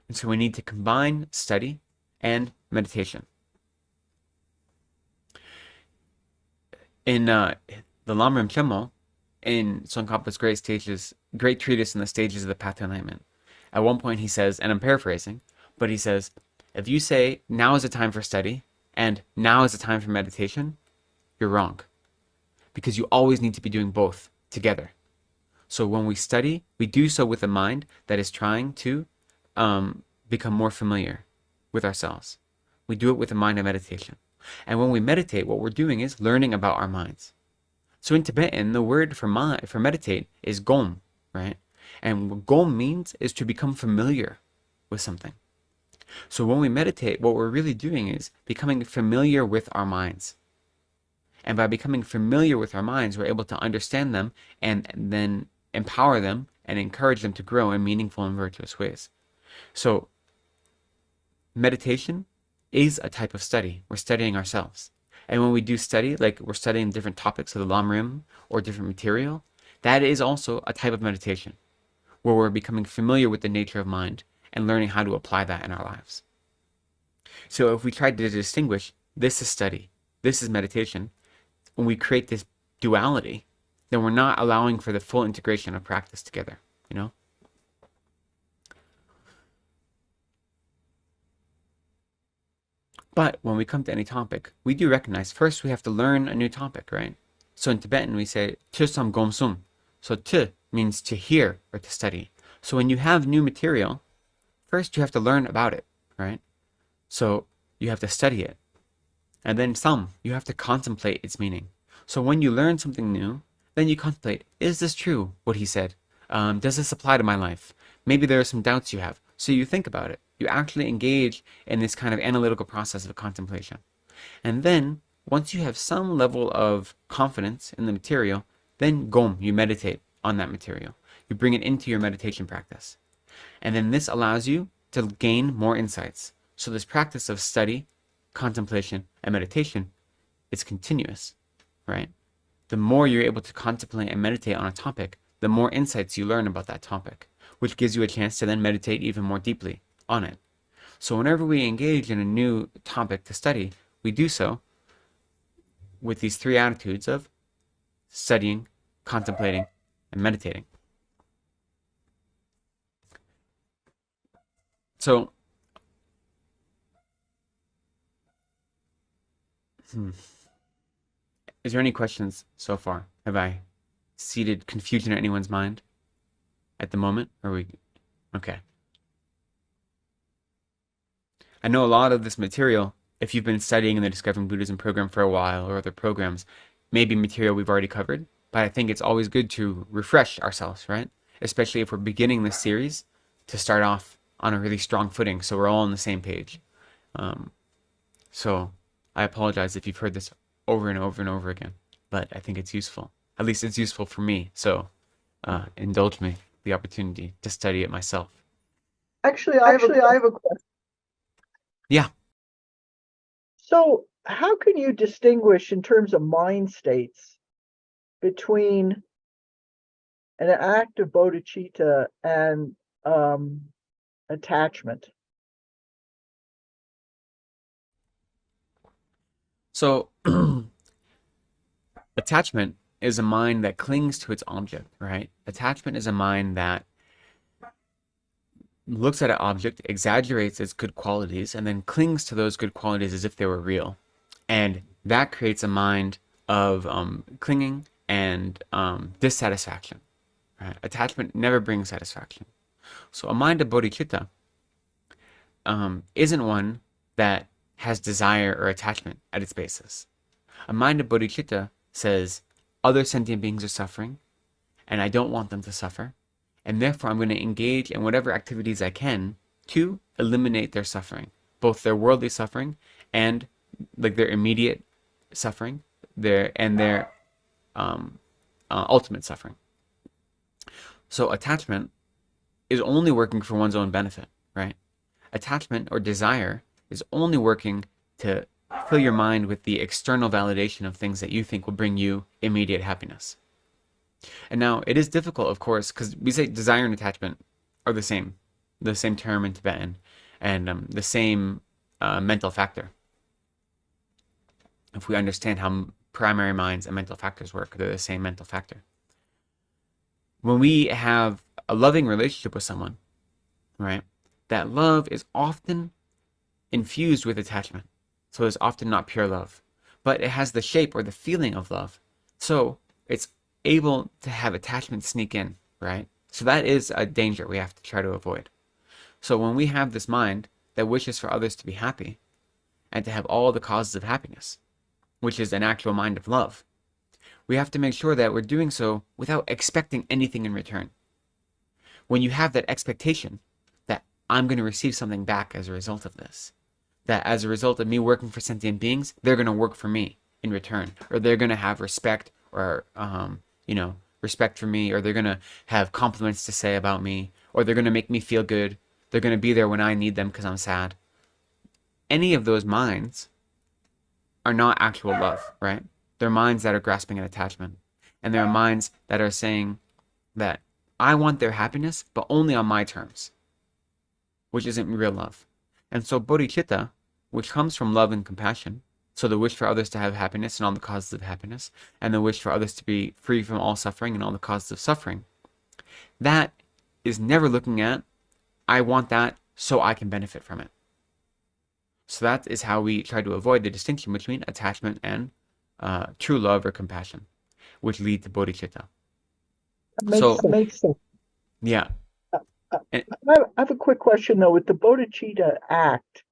And so we need to combine study and meditation. In the Lama Rinpoche, in Tsongkhapa's great treatise in the stages of the path to enlightenment, at one point he says, and I'm paraphrasing, but he says, if you say now is the time for study and now is the time for meditation, you're wrong. Because you always need to be doing both together. So when we study, we do so with a mind that is trying to become more familiar with ourselves. We do it with a mind of meditation. And when we meditate, what we're doing is learning about our minds. So in Tibetan, the word for meditate is gom, right? And what gom means is to become familiar with something. So when we meditate, what we're really doing is becoming familiar with our minds. And by becoming familiar with our minds, we're able to understand them and then empower them and encourage them to grow in meaningful and virtuous ways. So meditation is a type of study. We're studying ourselves. And when we do study, like we're studying different topics of the Lam Rim or different material, that is also a type of meditation where we're becoming familiar with the nature of mind and learning how to apply that in our lives. So if we try to distinguish, this is study, this is meditation, when we create this duality, then we're not allowing for the full integration of practice together, you know? But when we come to any topic, we do recognize first we have to learn a new topic, right? So in Tibetan, we say, Chusam Gomsum. So tu means to hear or to study. So when you have new material, first you have to learn about it, right? So you have to study it. And then some, you have to contemplate its meaning. So when you learn something new, then you contemplate, is this true, what he said? Does this apply to my life? Maybe there are some doubts you have. So you think about it. You actually engage in this kind of analytical process of contemplation. And then, once you have some level of confidence in the material, then gom, you meditate on that material. You bring it into your meditation practice. And then this allows you to gain more insights. So this practice of study, contemplation, and meditation is continuous, right? The more you're able to contemplate and meditate on a topic, the more insights you learn about that topic, which gives you a chance to then meditate even more deeply on it. So whenever we engage in a new topic to study, we do so with these three attitudes of studying, contemplating, and meditating. So, is there any questions so far? Have I seeded confusion in anyone's mind at the moment? Are we okay? I know a lot of this material, if you've been studying in the Discovering Buddhism program for a while or other programs, may be material we've already covered, but I think it's always good to refresh ourselves, right? Especially if we're beginning this series, to start off on a really strong footing so we're all on the same page. So I apologize if you've heard this over and over and over again, but I think it's useful. At least it's useful for me, so indulge me the opportunity to study it myself. Actually, I have a question. Yeah. So how can you distinguish in terms of mind states between an act of bodhicitta and attachment? So attachment is a mind that clings to its object, right? Attachment is a mind that looks at an object, exaggerates its good qualities, and then clings to those good qualities as if they were real. And that creates a mind of clinging and dissatisfaction. Right? Attachment never brings satisfaction. So a mind of bodhicitta isn't one that has desire or attachment at its basis. A mind of bodhicitta says, other sentient beings are suffering, and I don't want them to suffer, and therefore I'm going to engage in whatever activities I can to eliminate their suffering, both their worldly suffering and like their immediate suffering, their ultimate suffering. So attachment is only working for one's own benefit, right? Attachment or desire is only working to fill your mind with the external validation of things that you think will bring you immediate happiness. And now it is difficult, of course, because we say desire and attachment are the same term in Tibetan, and the same mental factor. If we understand how primary minds and mental factors work, they're the same mental factor. When we have a loving relationship with someone, right, that love is often infused with attachment. So it's often not pure love, but it has the shape or the feeling of love. So it's able to have attachment sneak in, right? So that is a danger we have to try to avoid. So when we have this mind that wishes for others to be happy and to have all the causes of happiness, which is an actual mind of love, we have to make sure that we're doing so without expecting anything in return. When you have that expectation that I'm going to receive something back as a result of this, that as a result of me working for sentient beings, they're going to work for me in return, or they're going to have respect or, respect for me, or they're going to have compliments to say about me, or they're going to make me feel good. They're going to be there when I need them because I'm sad. Any of those minds are not actual love, right? They're minds that are grasping at attachment. And there are minds that are saying that I want their happiness, but only on my terms, which isn't real love. And so bodhicitta, which comes from love and compassion, so the wish for others to have happiness and all the causes of happiness, and the wish for others to be free from all suffering and all the causes of suffering, that is never looking at, I want that so I can benefit from it. So that is how we try to avoid the distinction between attachment and true love or compassion, which lead to bodhicitta. Makes sense. Yeah. I have a quick question though. With the bodhicitta act,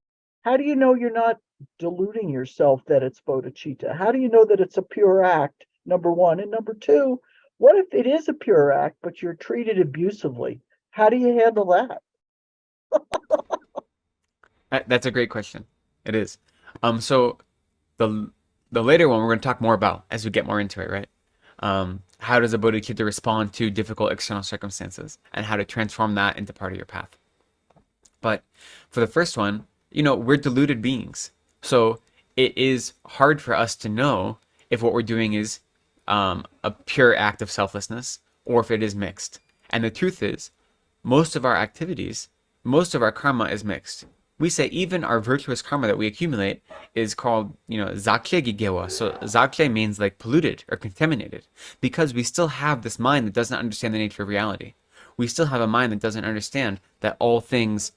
how do you know you're not deluding yourself that it's bodhicitta? How do you know that it's a pure act, number one? And number two, what if it is a pure act, but you're treated abusively? How do you handle that? That's a great question. It is. So the later one we're going to talk more about as we get more into it, right? How does a bodhicitta respond to difficult external circumstances and how to transform that into part of your path. But for the first one, we're deluded beings. So it is hard for us to know if what we're doing is a pure act of selflessness or if it is mixed. And the truth is, most of our activities, most of our karma is mixed. We say even our virtuous karma that we accumulate is called, zakle gigewa. So zakle means like polluted or contaminated, because we still have this mind that doesn't understand the nature of reality. We still have a mind that doesn't understand that all things,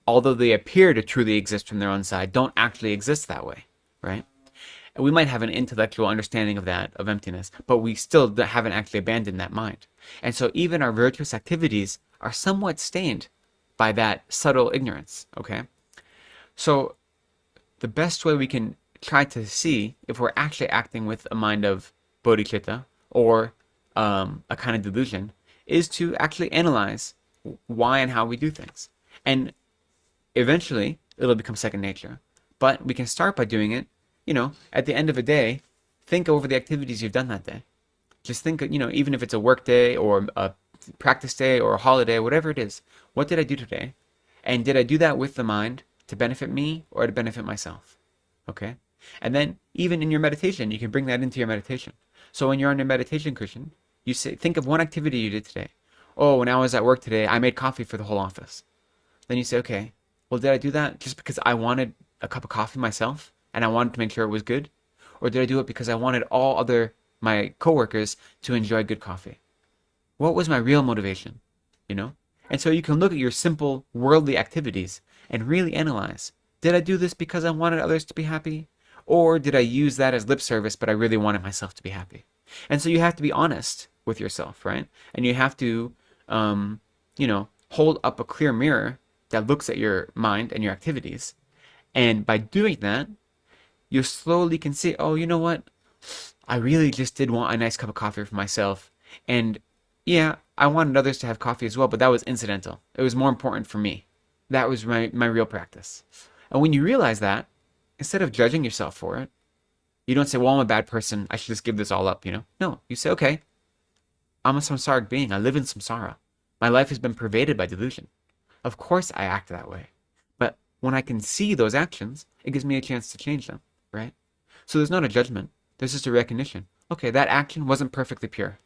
although they appear to truly exist from their own side, don't actually exist that way, right? And we might have an intellectual understanding of that, of emptiness, but we still haven't actually abandoned that mind. And so even our virtuous activities are somewhat stained by that subtle ignorance, okay? So the best way we can try to see if we're actually acting with a mind of bodhicitta or a kind of delusion is to actually analyze why and how we do things. And eventually it'll become second nature. But we can start by doing it, at the end of a day, think over the activities you've done that day. Just think, even if it's a work day or a practice day or a holiday, whatever it is, what did I do today? And did I do that with the mind to benefit me or to benefit myself? Okay? And then even in your meditation, you can bring that into your meditation. So when you're on your meditation cushion, you say, think of one activity you did today. Oh, when I was at work today, I made coffee for the whole office. Then you say, okay, well, did I do that just because I wanted a cup of coffee myself and I wanted to make sure it was good? Or did I do it because I wanted all other my coworkers to enjoy good coffee? What was my real motivation? You know? And so you can look at your simple worldly activities and really analyze. Did I do this because I wanted others to be happy? Or did I use that as lip service, but I really wanted myself to be happy? And so you have to be honest with yourself, right? And you have to, hold up a clear mirror that looks at your mind and your activities. And by doing that, you slowly can see, oh, you know what? I really just did want a nice cup of coffee for myself. And yeah, I wanted others to have coffee as well, but that was incidental. It was more important for me. That was my real practice. And when you realize that, instead of judging yourself for it, you don't say, well, I'm a bad person. I should just give this all up, you know? No, you say, okay, I'm a samsaric being. I live in samsara. My life has been pervaded by delusion. Of course I act that way. But when I can see those actions, it gives me a chance to change them, right? So there's not a judgment. There's just a recognition. Okay, that action wasn't perfectly pure.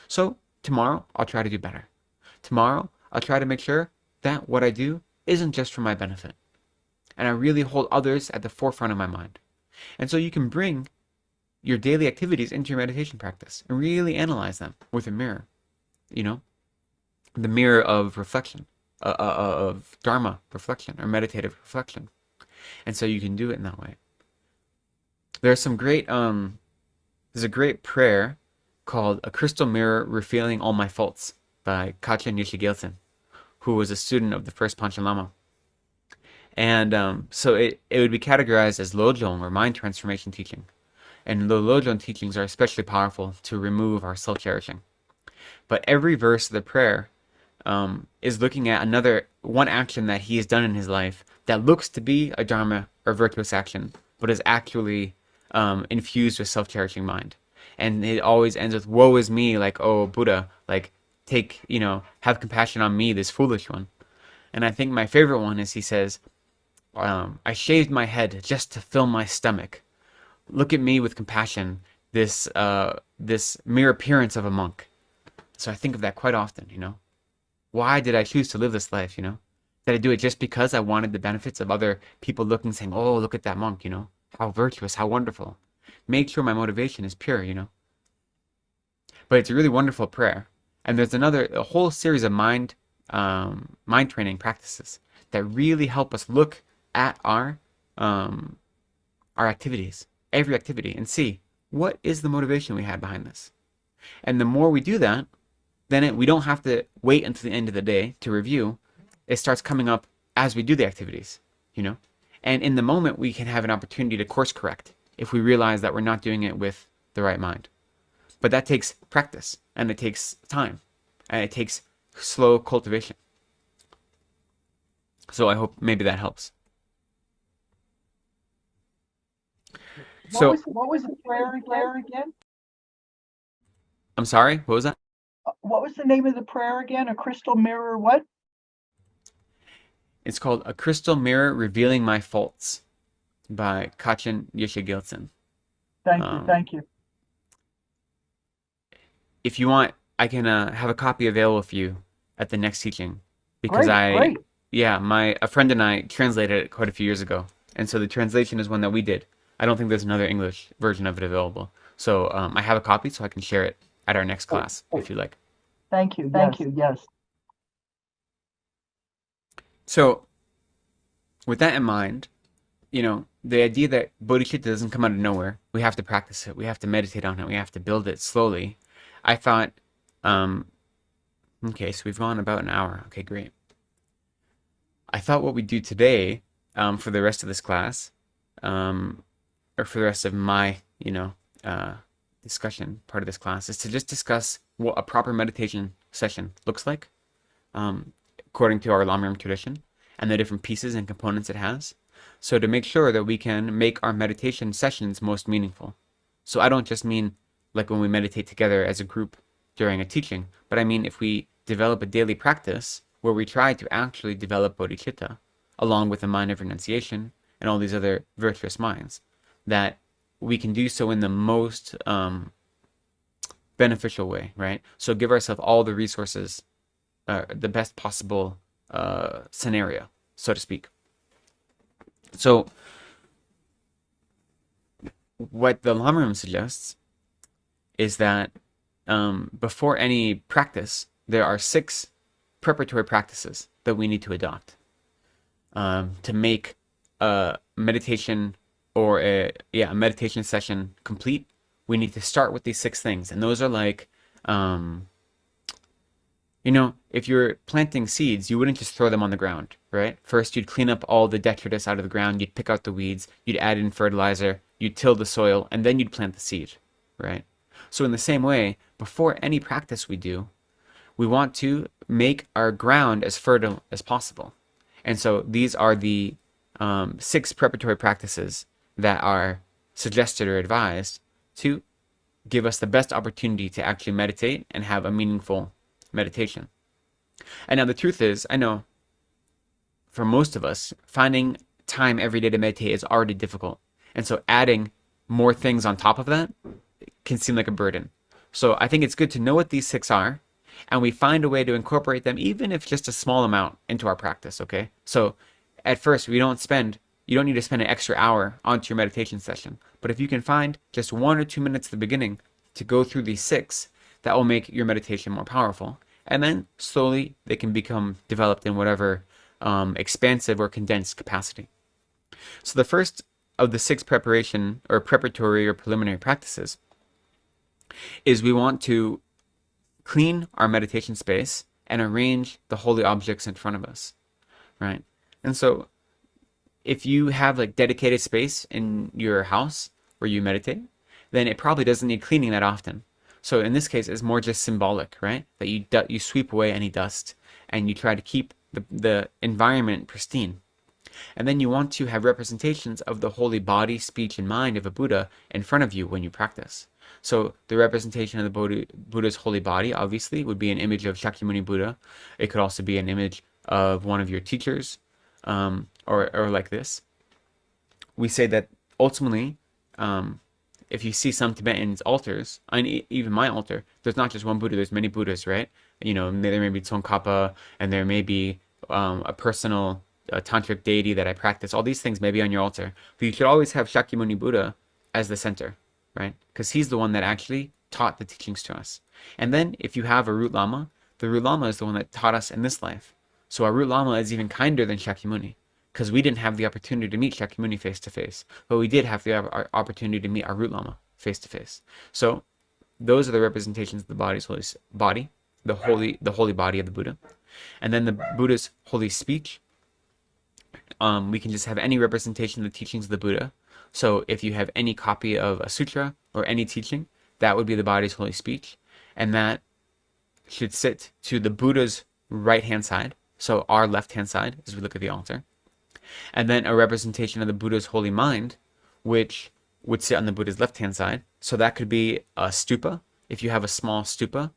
So tomorrow, I'll try to do better. Tomorrow, I'll try to make sure that what I do isn't just for my benefit. And I really hold others at the forefront of my mind. And so you can bring your daily activities into your meditation practice and really analyze them with a mirror, you know, the mirror of reflection, of Dharma reflection or meditative reflection. And so you can do it in that way. There's a great prayer called A Crystal Mirror Revealing All My Faults by Yeshe Gyalten, who was a student of the first Panchen Lama. And so it would be categorized as Lojong or mind transformation teaching. And the Lojong teachings are especially powerful to remove our self-cherishing. But every verse of the prayer is looking at one action that he has done in his life that looks to be a dharma or virtuous action, but is actually infused with self-cherishing mind. And it always ends with, woe is me, like, oh, Buddha, like, have compassion on me, this foolish one. And I think my favorite one is he says, I shaved my head just to fill my stomach. Look at me with compassion, this mere appearance of a monk. So I think of that quite often, you know. Why did I choose to live this life, you know? Did I do it just because I wanted the benefits of other people looking, saying, oh, look at that monk, you know? How virtuous, how wonderful. Make sure my motivation is pure, you know? But it's a really wonderful prayer. And there's a whole series of mind training practices that really help us look at our activities, every activity, and see what is the motivation we had behind this. And the more we do that, then we don't have to wait until the end of the day to review. It starts coming up as we do the activities, you know? And in the moment, we can have an opportunity to course correct if we realize that we're not doing it with the right mind. But that takes practice, and it takes time, and it takes slow cultivation. So I hope maybe that helps. What was the prayer again? I'm sorry, what was that? What was the name of the prayer again? A crystal mirror, what? It's called A Crystal Mirror Revealing My Faults by Yeshe Gyalten. Thank you. If you want, I can have a copy available for you at the next teaching. Because Great. A friend and I translated it quite a few years ago. And so the translation is one that we did. I don't think there's another English version of it available. So I have a copy so I can share it at our next class, if you like. Thank you, yes. So, with that in mind, you know, the idea that Bodhichitta doesn't come out of nowhere, we have to practice it, we have to meditate on it, we have to build it slowly. I thought, okay, so we've gone about an hour. Okay, great. I thought what we do today, for the rest of this class, or for the rest of my, discussion part of this class, is to just discuss what a proper meditation session looks like, according to our Lama tradition, and the different pieces and components it has. So to make sure that we can make our meditation sessions most meaningful. So I don't just mean like when we meditate together as a group during a teaching, but I mean if we develop a daily practice where we try to actually develop bodhicitta, along with the mind of renunciation and all these other virtuous minds, that we can do so in the most beneficial way, right? So give ourselves all the resources, the best possible scenario, so to speak. So what the Lama suggests is that before any practice, there are 6 preparatory practices that we need to adopt to make a meditation or a meditation session complete. We need to start with these 6 things, and those are like, if you're planting seeds, you wouldn't just throw them on the ground, right? First, you'd clean up all the detritus out of the ground, you'd pick out the weeds, you'd add in fertilizer, you'd till the soil, and then you'd plant the seed, right? So in the same way, before any practice we do, we want to make our ground as fertile as possible. And so these are the 6 preparatory practices that are suggested or advised to give us the best opportunity to actually meditate and have a meaningful meditation. And now the truth is, I know for most of us, finding time every day to meditate is already difficult. And so adding more things on top of that can seem like a burden. So I think it's good to know what these 6 are, and we find a way to incorporate them, even if just a small amount, into our practice, okay? So at first, you don't need to spend an extra hour onto your meditation session. But if you can find just 1 or 2 minutes at the beginning to go through these 6, that will make your meditation more powerful. And then slowly they can become developed in whatever expansive or condensed capacity. So the first of the 6 preparatory or preliminary practices is we want to clean our meditation space and arrange the holy objects in front of us, right? And so if you have like dedicated space in your house where you meditate, then it probably doesn't need cleaning that often. So in this case, it's more just symbolic, right? That you sweep away any dust and you try to keep the environment pristine. And then you want to have representations of the holy body, speech, and mind of a Buddha in front of you when you practice. So the representation of the Buddha's holy body, obviously, would be an image of Shakyamuni Buddha. It could also be an image of one of your teachers, or like this. We say that ultimately, if you see some Tibetans' altars, and even my altar, there's not just one Buddha, there's many Buddhas, right? There may be Tsongkhapa, and there may be a personal tantric deity that I practice. All these things may be on your altar, but you should always have Shakyamuni Buddha as the center, right? Because he's the one that actually taught the teachings to us. And then if you have a root Lama, the root Lama is the one that taught us in this life. So our root Lama is even kinder than Shakyamuni, because we didn't have the opportunity to meet Shakyamuni face to face, but we did have the opportunity to meet our root Lama face to face. So those are the representations of the body's holy body, the holy body of the Buddha. And then the Buddha's holy speech. We can just have any representation of the teachings of the Buddha. So if you have any copy of a sutra or any teaching, that would be the body's holy speech. And that should sit to the Buddha's right-hand side, so our left-hand side as we look at the altar. And then a representation of the Buddha's holy mind, which would sit on the Buddha's left-hand side. So that could be a stupa. If you have a small stupa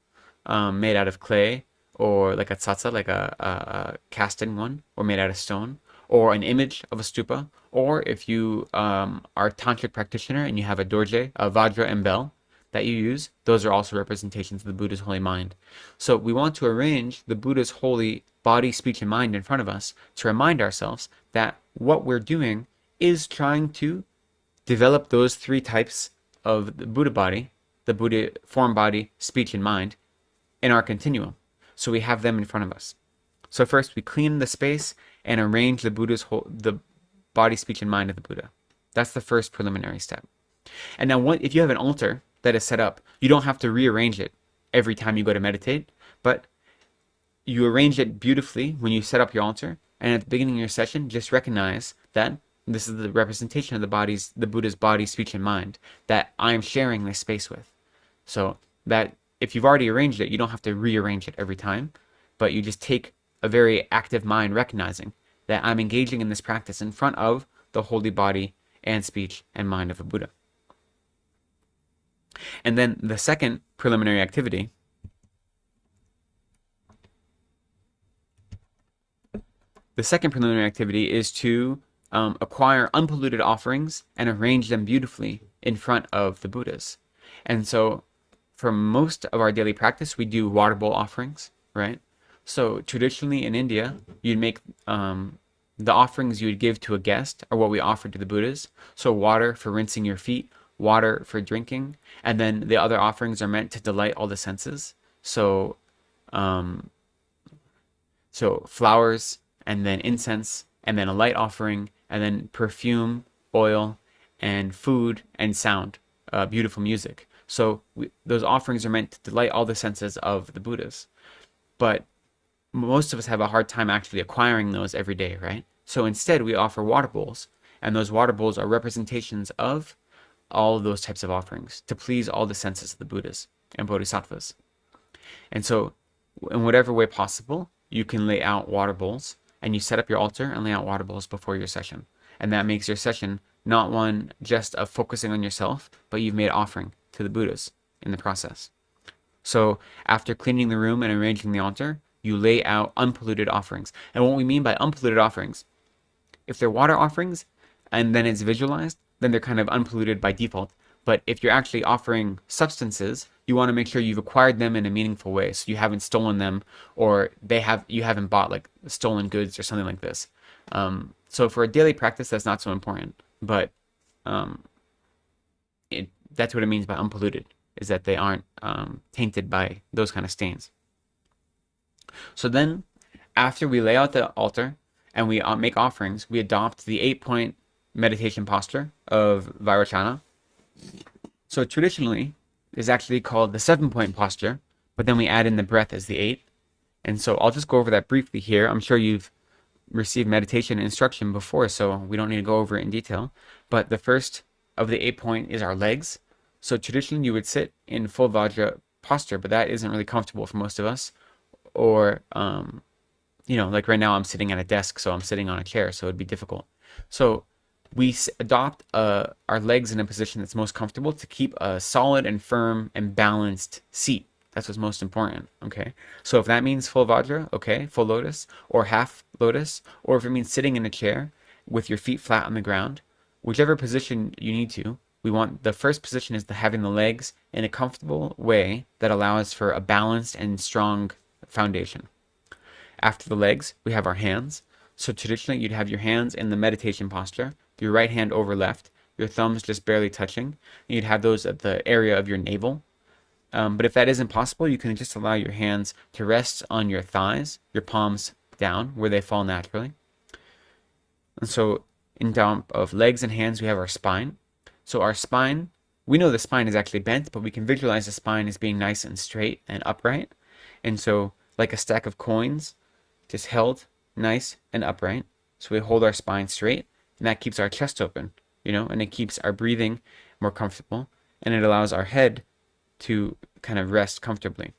made out of clay, or like a tsatsa, like a cast-in one, or made out of stone, or an image of a stupa, or if you are a tantric practitioner and you have a dorje, a vajra and bell that you use, those are also representations of the Buddha's holy mind. So we want to arrange the Buddha's holy body, speech, and mind in front of us to remind ourselves that what we're doing is trying to develop those 3 types of the Buddha body, the Buddha form, body, speech, and mind, in our continuum. So we have them in front of us. So first we clean the space and arrange the the body, speech, and mind of the Buddha. That's the first preliminary step. And now if you have an altar that is set up, you don't have to rearrange it every time you go to meditate, but you arrange it beautifully when you set up your altar. And at the beginning of your session, just recognize that this is the representation of the Buddha's body, speech, and mind that I'm sharing this space with. So that if you've already arranged it, you don't have to rearrange it every time, but you just take a very active mind recognizing that I'm engaging in this practice in front of the holy body and speech and mind of a Buddha. And then the second preliminary activity is to acquire unpolluted offerings and arrange them beautifully in front of the Buddhas. And so for most of our daily practice, we do water bowl offerings, right? So traditionally in India, you'd make the offerings you would give to a guest are what we offer to the Buddhas. So water for rinsing your feet, water for drinking, and then the other offerings are meant to delight all the senses. So, so flowers, and then incense, and then a light offering, and then perfume, oil, and food and sound, beautiful music. So those offerings are meant to delight all the senses of the Buddhas. But most of us have a hard time actually acquiring those every day, right? So instead, we offer water bowls, and those water bowls are representations of all of those types of offerings to please all the senses of the Buddhas and Bodhisattvas. And so, in whatever way possible, you can lay out water bowls, and you set up your altar and lay out water bowls before your session. And that makes your session not one just of focusing on yourself, but you've made offering to the Buddhas in the process. So after cleaning the room and arranging the altar, you lay out unpolluted offerings. And what we mean by unpolluted offerings, if they're water offerings and then it's visualized, then they're kind of unpolluted by default. But if you're actually offering substances, you want to make sure you've acquired them in a meaningful way. So you haven't stolen them, or you haven't bought like stolen goods or something like this. So for a daily practice, that's not so important. But that's what it means by unpolluted, is that they aren't tainted by those kind of stains. So then, after we lay out the altar and we make offerings, we adopt the 8-point meditation posture of Vairocana. So traditionally, it's actually called the 7-point posture, but then we add in the breath as the 8. And so I'll just go over that briefly here. I'm sure you've received meditation instruction before, so we don't need to go over it in detail. But the first of the 8-point is our legs. So traditionally, you would sit in full Vajra posture, but that isn't really comfortable for most of us. Or, like right now I'm sitting at a desk, so I'm sitting on a chair, so it'd be difficult. So we adopt our legs in a position that's most comfortable to keep a solid and firm and balanced seat. That's what's most important, okay? So if that means full Vajra, okay, full lotus, or half lotus, or if it means sitting in a chair with your feet flat on the ground, whichever position you need to, we want the first position is having the legs in a comfortable way that allows for a balanced and strong foundation. After the legs, we have our hands. So traditionally, you'd have your hands in the meditation posture, your right hand over left, your thumbs just barely touching. And you'd have those at the area of your navel. But if that isn't possible, you can just allow your hands to rest on your thighs, your palms down where they fall naturally. And so in terms of legs and hands, we have our spine. So our spine, we know the spine is actually bent, but we can visualize the spine as being nice and straight and upright. And so like a stack of coins, just held nice and upright. So we hold our spine straight, and that keeps our chest open, and it keeps our breathing more comfortable, and it allows our head to kind of rest comfortably.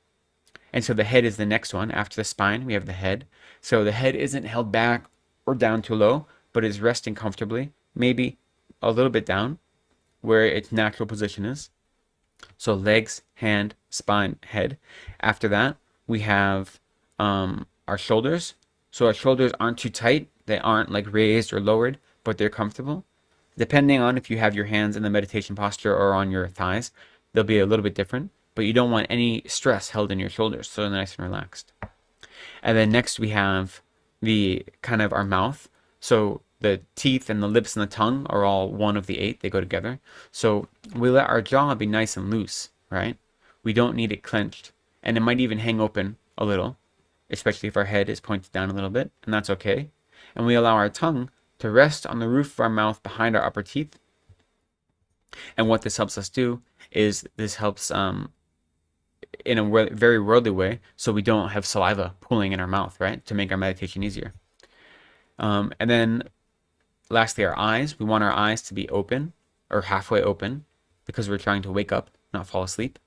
And so the head is the next one. After the spine, we have the head. So the head isn't held back or down too low, but is resting comfortably, maybe a little bit down where its natural position is. So legs, hand, spine, head. After that, we have our shoulders. So our shoulders aren't too tight. They aren't like raised or lowered, but they're comfortable. Depending on if you have your hands in the meditation posture or on your thighs, they'll be a little bit different, but you don't want any stress held in your shoulders, so they're nice and relaxed. And then next we have the kind of our mouth. So the teeth and the lips and the tongue are all one of the 8. They go together. So we let our jaw be nice and loose, right? We don't need it clenched. And it might even hang open a little, especially if our head is pointed down a little bit, and that's okay. And we allow our tongue to rest on the roof of our mouth behind our upper teeth. And what this helps us do is this helps in a very worldly way, so we don't have saliva pooling in our mouth, right? To make our meditation easier. And then lastly, our eyes. We want our eyes to be open or halfway open because we're trying to wake up, not fall asleep.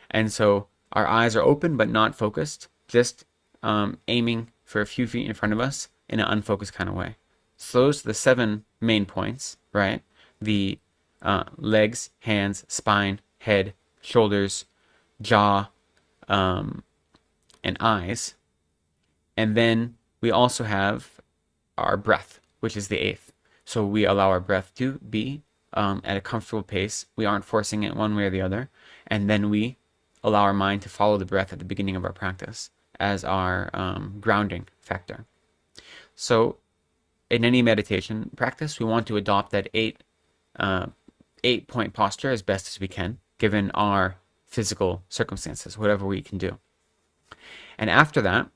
And so our eyes are open but not focused, just aiming for a few feet in front of us in an unfocused kind of way. So those are the 7 main points, right? The legs, hands, spine, head, shoulders, jaw, and eyes. And then we also have our breath, which is the 8th. So we allow our breath to be at a comfortable pace. We aren't forcing it one way or the other. And then we allow our mind to follow the breath at the beginning of our practice as our grounding factor. So in any meditation practice, we want to adopt that 8 8-point posture as best as we can, given our physical circumstances, whatever we can do. And after that,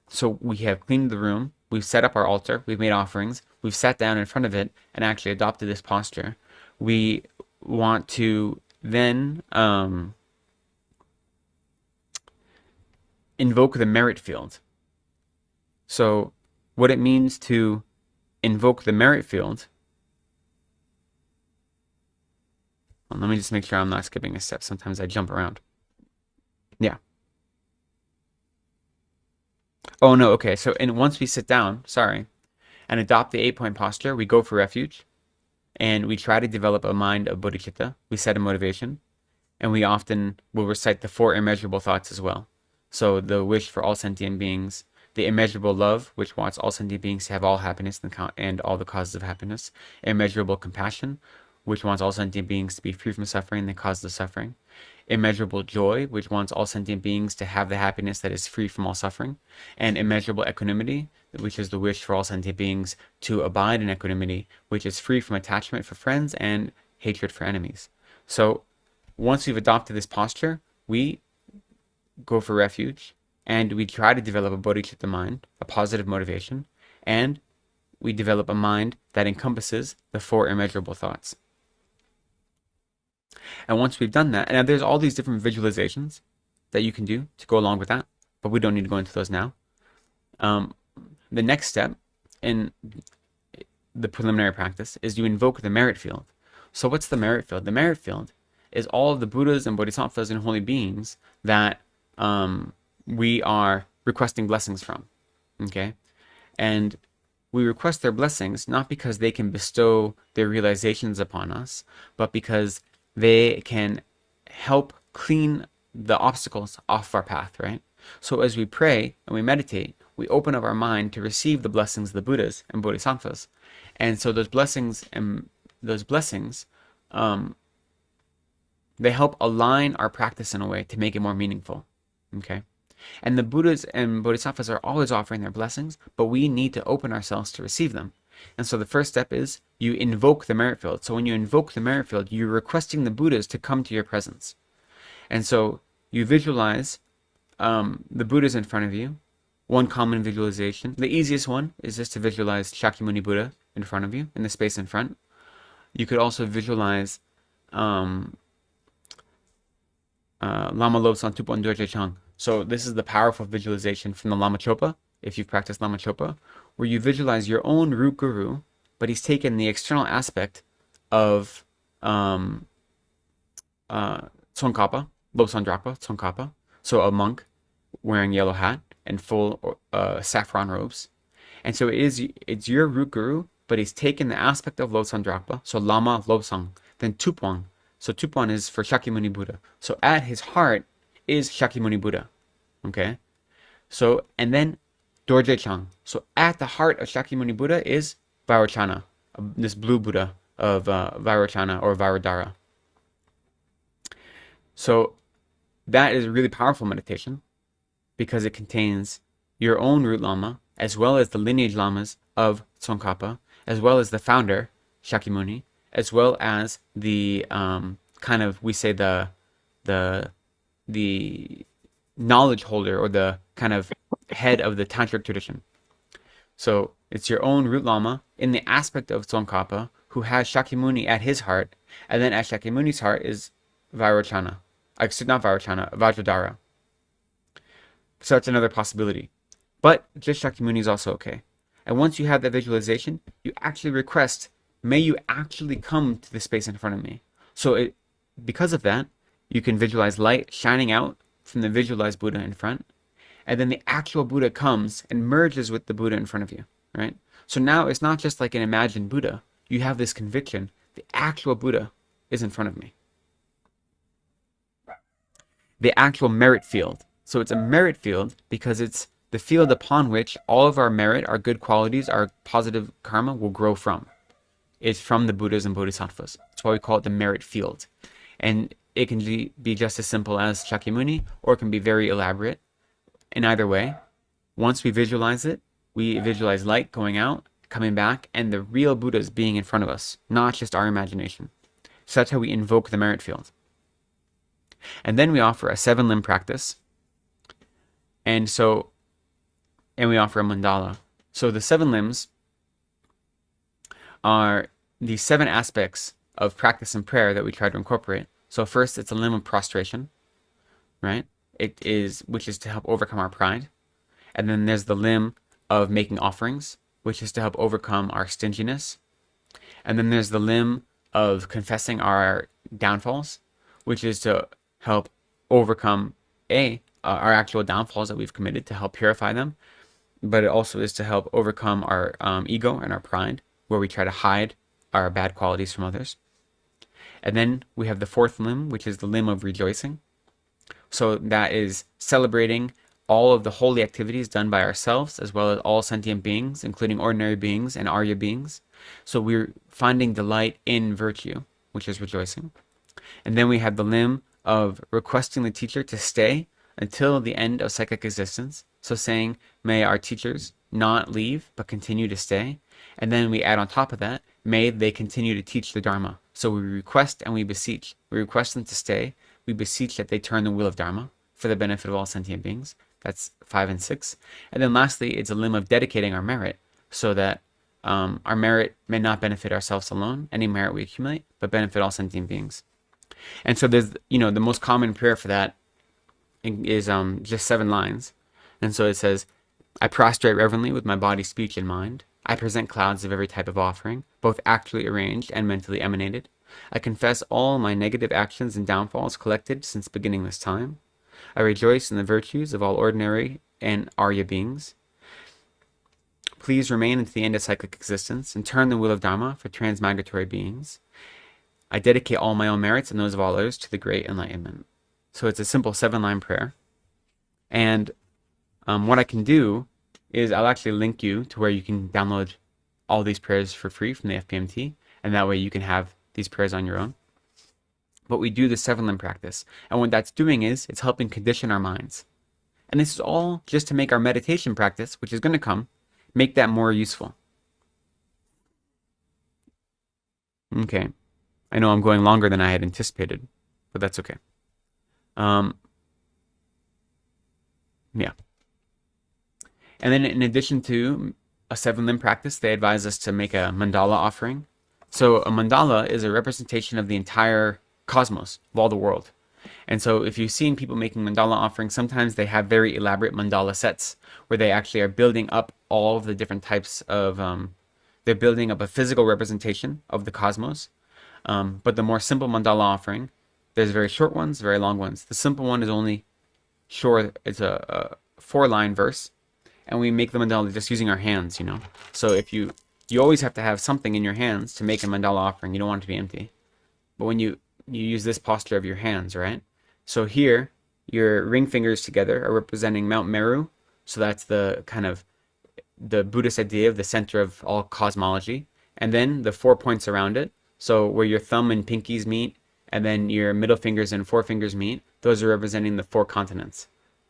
so we have cleaned the room, we've set up our altar, we've made offerings, we've sat down in front of it and actually adopted this posture. We want to then invoke the merit field. So what it means to invoke the merit field, well, let me just make sure I'm not skipping a step. Sometimes I jump around. Yeah. Oh no, okay. So once we sit down, and adopt the 8-point posture, we go for refuge, and we try to develop a mind of bodhicitta. We set a motivation, and we often will recite the 4 immeasurable thoughts as well. So the wish for all sentient beings, the immeasurable love, which wants all sentient beings to have all happiness and all the causes of happiness, immeasurable compassion, which wants all sentient beings to be free from suffering and the causes of suffering, immeasurable joy, which wants all sentient beings to have the happiness that is free from all suffering, and immeasurable equanimity, which is the wish for all sentient beings to abide in equanimity, which is free from attachment for friends and hatred for enemies. So once we've adopted this posture, we go for refuge, and we try to develop a bodhicitta mind, a positive motivation, and we develop a mind that encompasses the 4 immeasurable thoughts. And once we've done that, and there's all these different visualizations that you can do to go along with that, but we don't need to go into those now. The next step in the preliminary practice is you invoke the merit field. So what's the merit field? The merit field is all of the Buddhas and Bodhisattvas and holy beings that we are requesting blessings from, okay? And we request their blessings not because they can bestow their realizations upon us, but because they can help clean the obstacles off our path, right? So as we pray and we meditate, we open up our mind to receive the blessings of the Buddhas and Bodhisattvas. And so those blessings, they help align our practice in a way to make it more meaningful, okay? And the Buddhas and Bodhisattvas are always offering their blessings, but we need to open ourselves to receive them. And so the first step is you invoke the merit field. So when you invoke the merit field, you're requesting the Buddhas to come to your presence. And so you visualize the Buddhas in front of you. One common visualization. The easiest one is just to visualize Shakyamuni Buddha in front of you, in the space in front. You could also visualize Lama Lobsang Tupon Dorje Chang. So this is the powerful visualization from the Lama Chopa, if you've practiced Lama Chopa, where you visualize your own root guru, but he's taken the external aspect of Tsongkhapa, Lobsang Drakpa, Tsongkhapa, so a monk wearing yellow hat and full saffron robes. And so it's your root guru, but he's taken the aspect of Lobsang Drakpa, so Lama Lobsang, then Tupon. So Tupon is for Shakyamuni Buddha. So at his heart is Shakyamuni Buddha, okay? So, and then Dorje Chang. So at the heart of Shakyamuni Buddha is Vairochana, this blue Buddha of Vairochana or Vairodhara. So that is a really powerful meditation because it contains your own root Lama, as well as the lineage Lamas of Tsongkhapa, as well as the founder, Shakyamuni, as well as the kind of, we say the knowledge holder or the kind of head of the tantric tradition. So it's your own root Lama in the aspect of Tsongkhapa who has Shakyamuni at his heart, and then at Shakyamuni's heart is Vairochana. Not Vairochana, Vajradhara. So that's another possibility. But just Shakyamuni is also okay. And once you have that visualization, you actually request, may you actually come to the space in front of me. So because of that, you can visualize light shining out from the visualized Buddha in front, and then the actual Buddha comes and merges with the Buddha in front of you, right? So now it's not just like an imagined Buddha. You have this conviction, the actual Buddha is in front of me. The actual merit field. So it's a merit field because it's the field upon which all of our merit, our good qualities, our positive karma will grow from. It's from the Buddhas and Bodhisattvas. That's why we call it the merit field. And it can be just as simple as Shakyamuni, or it can be very elaborate. In either way, once we visualize it, we visualize light going out, coming back, and the real Buddhas being in front of us, not just our imagination. So that's how we invoke the merit field. And then we offer a 7-limb practice. And we offer a mandala. So the 7 limbs are the 7 aspects of practice and prayer that we try to incorporate. So first, it's a limb of prostration, right? Which is to help overcome our pride. And then there's the limb of making offerings, which is to help overcome our stinginess. And then there's the limb of confessing our downfalls, which is to help overcome our actual downfalls that we've committed, to help purify them. But it also is to help overcome our ego and our pride, where we try to hide our bad qualities from others. And then we have the 4th limb, which is the limb of rejoicing. So that is celebrating all of the holy activities done by ourselves, as well as all sentient beings, including ordinary beings and Arya beings. So we're finding delight in virtue, which is rejoicing. And then we have the limb of requesting the teacher to stay until the end of psychic existence. So saying, may our teachers not leave, but continue to stay. And then we add on top of that, may they continue to teach the Dharma. So we request and we beseech. We request them to stay. We beseech that they turn the wheel of Dharma for the benefit of all sentient beings. That's 5 and 6. And then lastly, it's a limb of dedicating our merit, so that our merit may not benefit ourselves alone, any merit we accumulate, but benefit all sentient beings. And so there's, the most common prayer for that is just 7 lines. And so it says, I prostrate reverently with my body, speech, and mind. I present clouds of every type of offering, both actually arranged and mentally emanated. I confess all my negative actions and downfalls collected since beginning this time. I rejoice in the virtues of all ordinary and Arya beings. Please remain until the end of cyclic existence and turn the wheel of Dharma for transmigratory beings. I dedicate all my own merits and those of all others to the great enlightenment. So it's a simple 7-line prayer. And what I can do is I'll actually link you to where you can download all these prayers for free from the FPMT, and that way you can have these prayers on your own. But we do the 7-limb practice, and what that's doing is it's helping condition our minds. And this is all just to make our meditation practice, which is going to come, make that more useful. Okay. I know I'm going longer than I had anticipated, but that's okay. Yeah. And then in addition to a 7-limb practice, they advise us to make a mandala offering. So a mandala is a representation of the entire cosmos, of all the world. And so if you've seen people making mandala offerings, sometimes they have very elaborate mandala sets where they actually are building up all of the different types of, they're building up a physical representation of the cosmos. But the more simple mandala offering, there's very short ones, very long ones. The simple one is only short, it's a 4-line verse. And we make the mandala just using our hands, So if you always have to have something in your hands to make a mandala offering. You don't want it to be empty. But when you use this posture of your hands, right? So here, your ring fingers together are representing Mount Meru. So that's the kind of the Buddhist idea of the center of all cosmology. And then the 4 points around it. So where your thumb and pinkies meet, and then your middle fingers and forefingers meet, those are representing the 4 continents.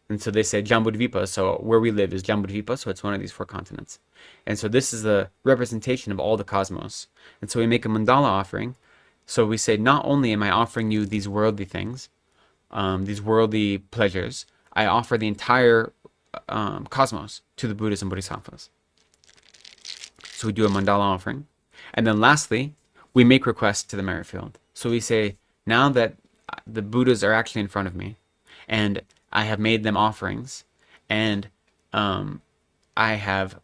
And so they say Jambudvipa, so where we live is Jambudvipa, so it's one of these 4 continents. And so this is the representation of all the cosmos. And so we make a mandala offering. So we say, not only am I offering you these worldly things, these worldly pleasures, I offer the entire cosmos to the Buddhas and Bodhisattvas. So we do a mandala offering. And then lastly, we make requests to the merit field. So we say, now that the Buddhas are actually in front of me, and I have made them offerings, and I have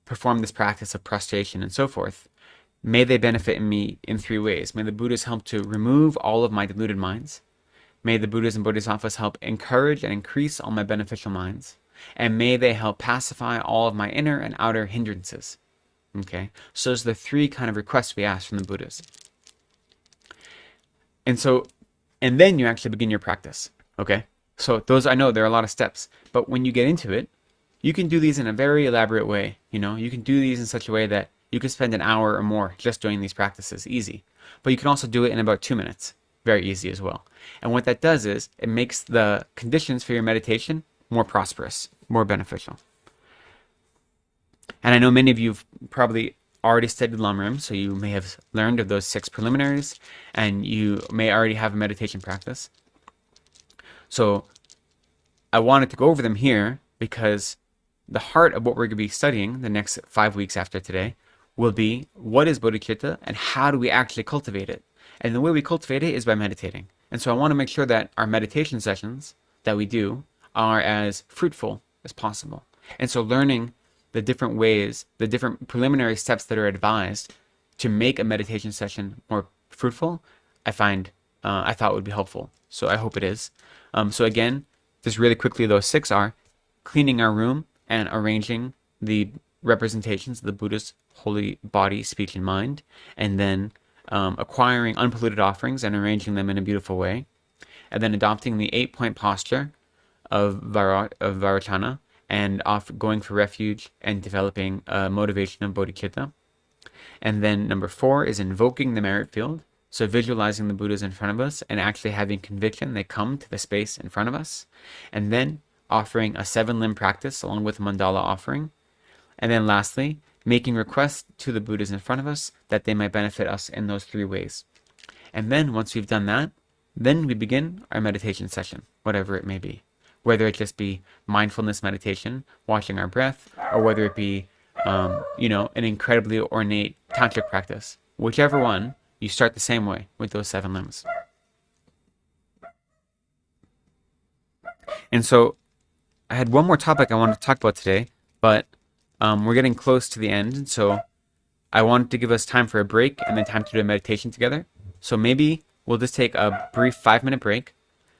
performed this practice of prostration and so forth, may they benefit me in 3 ways. May the Buddhas help to remove all of my deluded minds. May the Buddhas and Bodhisattvas help encourage and increase all my beneficial minds. And may they help pacify all of my inner and outer hindrances. Okay, so those are the 3 kind of requests we ask from the Buddhas. And then you actually begin your practice. Okay, so those, I know there are a lot of steps, but when you get into it, you can do these in a very elaborate way. You can do these in such a way that you can spend an hour or more just doing these practices, easy. But you can also do it in about 2 minutes, very easy as well. And what that does is it makes the conditions for your meditation more prosperous, more beneficial. And I know many of you have probably already studied Lamrim, so you may have learned of those 6 preliminaries, and you may already have a meditation practice. So I wanted to go over them here because the heart of what we're going to be studying the next 5 weeks after today will be what is bodhicitta and how do we actually cultivate it. And the way we cultivate it is by meditating. And so I want to make sure that our meditation sessions that we do are as fruitful as possible. And so learning the different ways, the different preliminary steps that are advised to make a meditation session more fruitful, I thought would be helpful. So I hope it is. So again, just really quickly, those 6 are cleaning our room and arranging the representations of the Buddha's holy body, speech, and mind, and then acquiring unpolluted offerings and arranging them in a beautiful way, and then adopting the 8-point posture of Vairocana, and going for refuge and developing a motivation of bodhicitta. And then number 4 is invoking the merit field. So visualizing the Buddhas in front of us and actually having conviction they come to the space in front of us. And then offering a 7-limb practice along with a mandala offering. And then lastly, making requests to the Buddhas in front of us that they might benefit us in those 3 ways. And then once we've done that, then we begin our meditation session, whatever it may be. Whether it just be mindfulness meditation, watching our breath, or whether it be, an incredibly ornate tantric practice. Whichever one, you start the same way with those 7 limbs. And so I had one more topic I wanted to talk about today, but we're getting close to the end. And so I wanted to give us time for a break and then time to do a meditation together. So maybe we'll just take a brief 5-minute break,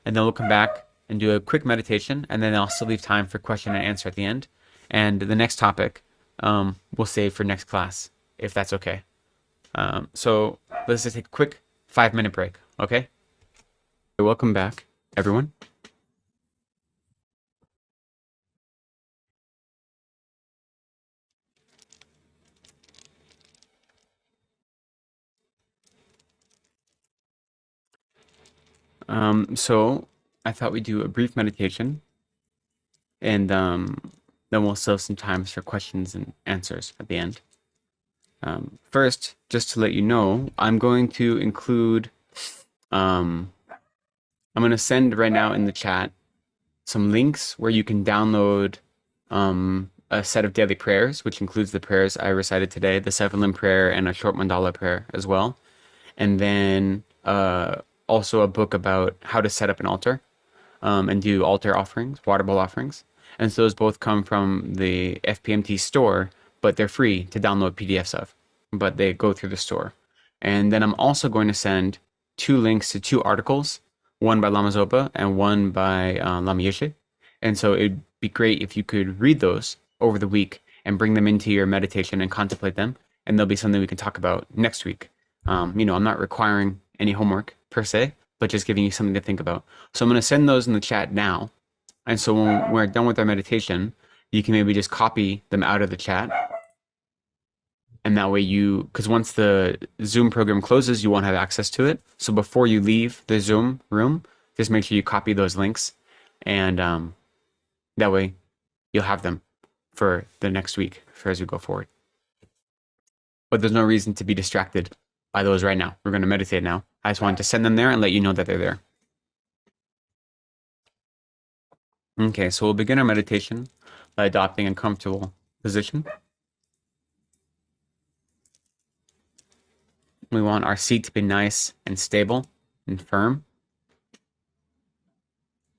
and then we'll come back and do a quick meditation, and then I'll still leave time for question and answer at the end. And the next topic we'll save for next class, if that's okay. So let's just take a quick 5-minute break, okay? Welcome back, everyone. So I thought we'd do a brief meditation, and then we'll still have some time for questions and answers at the end. First, just to let you know, I'm going to include, I'm going to send right now in the chat some links where you can download a set of daily prayers, which includes the prayers I recited today, the 7-limb prayer and a short mandala prayer as well. And then also a book about how to set up an altar and do altar offerings, water bowl offerings. And so those both come from the FPMT store, but they're free to download PDFs of, but they go through the store. And then I'm also going to send 2 links to 2 articles, one by Lama Zopa and one by Lama Yeshe. And so it'd be great if you could read those over the week and bring them into your meditation and contemplate them. And they'll be something we can talk about next week. I'm not requiring any homework per se, but just giving you something to think about. So I'm going to send those in the chat now. And so when we're done with our meditation, you can maybe just copy them out of the chat. And that way because once the Zoom program closes, you won't have access to it. So before you leave the Zoom room, just make sure you copy those links. And that way you'll have them for the next week as we go forward. But there's no reason to be distracted by those right now. We're going to meditate now. I just wanted to send them there and let you know that they're there. Okay, so we'll begin our meditation by adopting a comfortable position. We want our seat to be nice and stable and firm.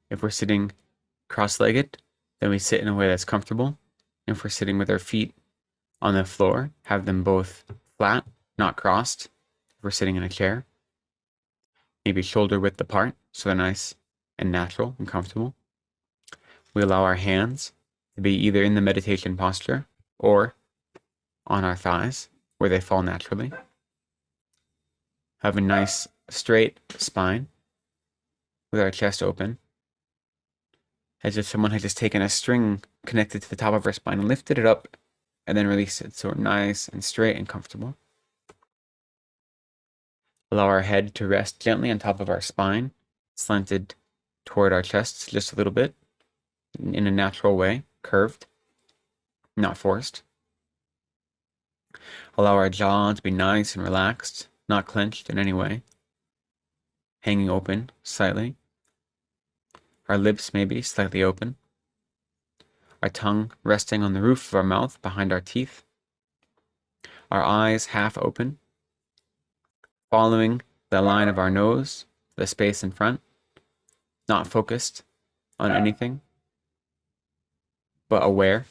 If we're sitting cross-legged, then we sit in a way that's comfortable. If we're sitting with our feet on the floor, have them both flat, not crossed. If we're sitting in a chair, maybe shoulder width apart, so they're nice and natural and comfortable. We allow our hands to be either in the meditation posture or on our thighs, where they fall naturally. Have a nice straight spine with our chest open, as if someone had just taken a string connected to the top of our spine and lifted it up and then released it, so we're nice and straight and comfortable. Allow our head to rest gently on top of our spine, slanted toward our chest just a little bit, in a natural way, curved, not forced. Allow our jaw to be nice and relaxed, not clenched in any way, hanging open slightly. Our lips may be slightly open. Our tongue resting on the roof of our mouth behind our teeth. Our eyes half open, following the line of our nose, the space in front, not focused on anything, but aware.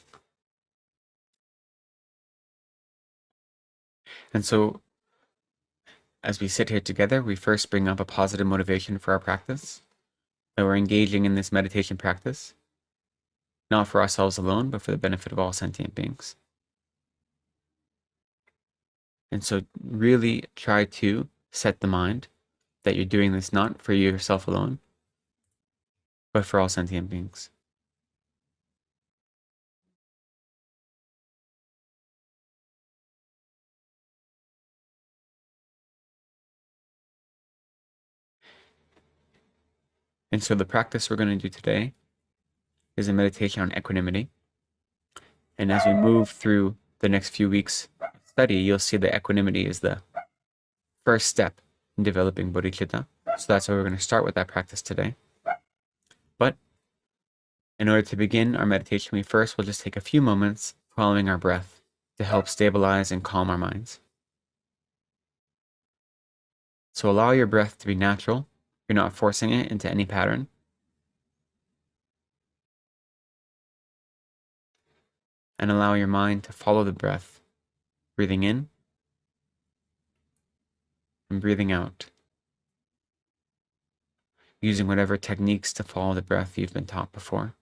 And so, as we sit here together, we first bring up a positive motivation for our practice, that we're engaging in this meditation practice, not for ourselves alone, but for the benefit of all sentient beings. And so really try to set the mind that you're doing this not for yourself alone, but for all sentient beings. And so the practice we're going to do today is a meditation on equanimity. And as we move through the next few weeks of study, you'll see that equanimity is the first step in developing bodhicitta. So that's why we're going to start with that practice today. But in order to begin our meditation, we first will just take a few moments following our breath to help stabilize and calm our minds. So allow your breath to be natural. You're not forcing it into any pattern. And allow your mind to follow the breath, breathing in and breathing out, using whatever techniques to follow the breath you've been taught before.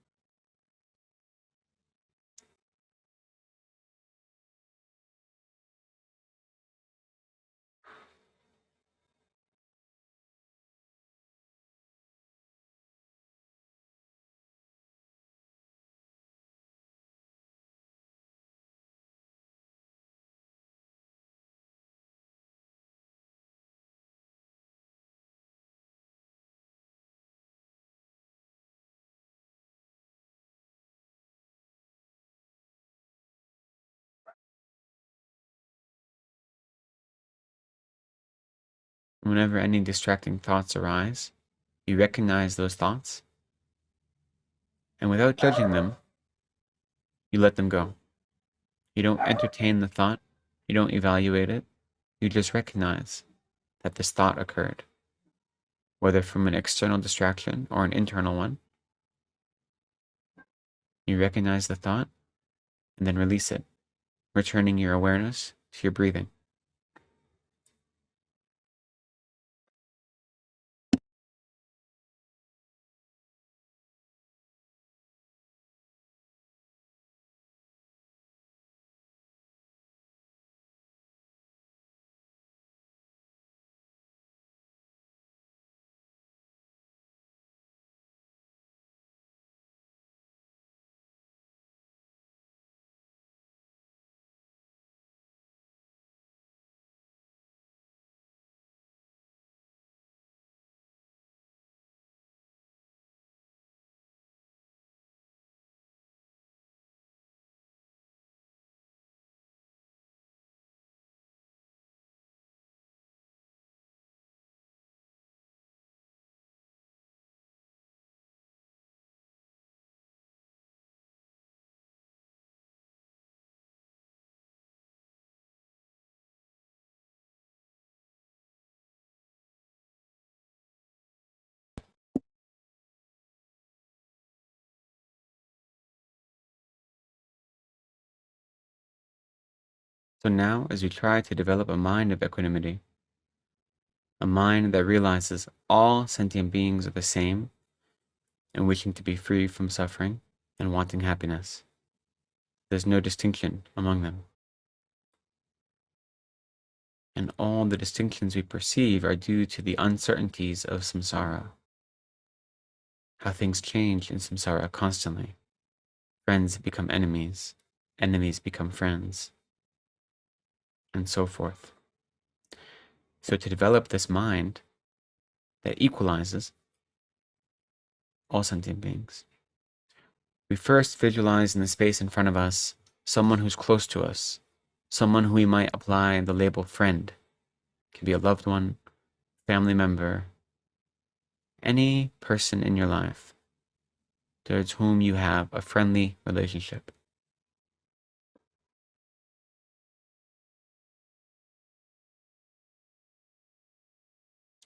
Whenever any distracting thoughts arise, you recognize those thoughts, and without judging them, you let them go. You don't entertain the thought, you don't evaluate it, you just recognize that this thought occurred, whether from an external distraction or an internal one. You recognize the thought and then release it, returning your awareness to your breathing. So now, as you try to develop a mind of equanimity, a mind that realizes all sentient beings are the same and wishing to be free from suffering and wanting happiness, there's no distinction among them. And all the distinctions we perceive are due to the uncertainties of samsara. How things change in samsara constantly. Friends become enemies, enemies become friends, and so forth. So to develop this mind that equalizes all sentient beings, we first visualize in the space in front of us someone who's close to us, someone who we might apply the label friend. It can be a loved one, family member, any person in your life towards whom you have a friendly relationship.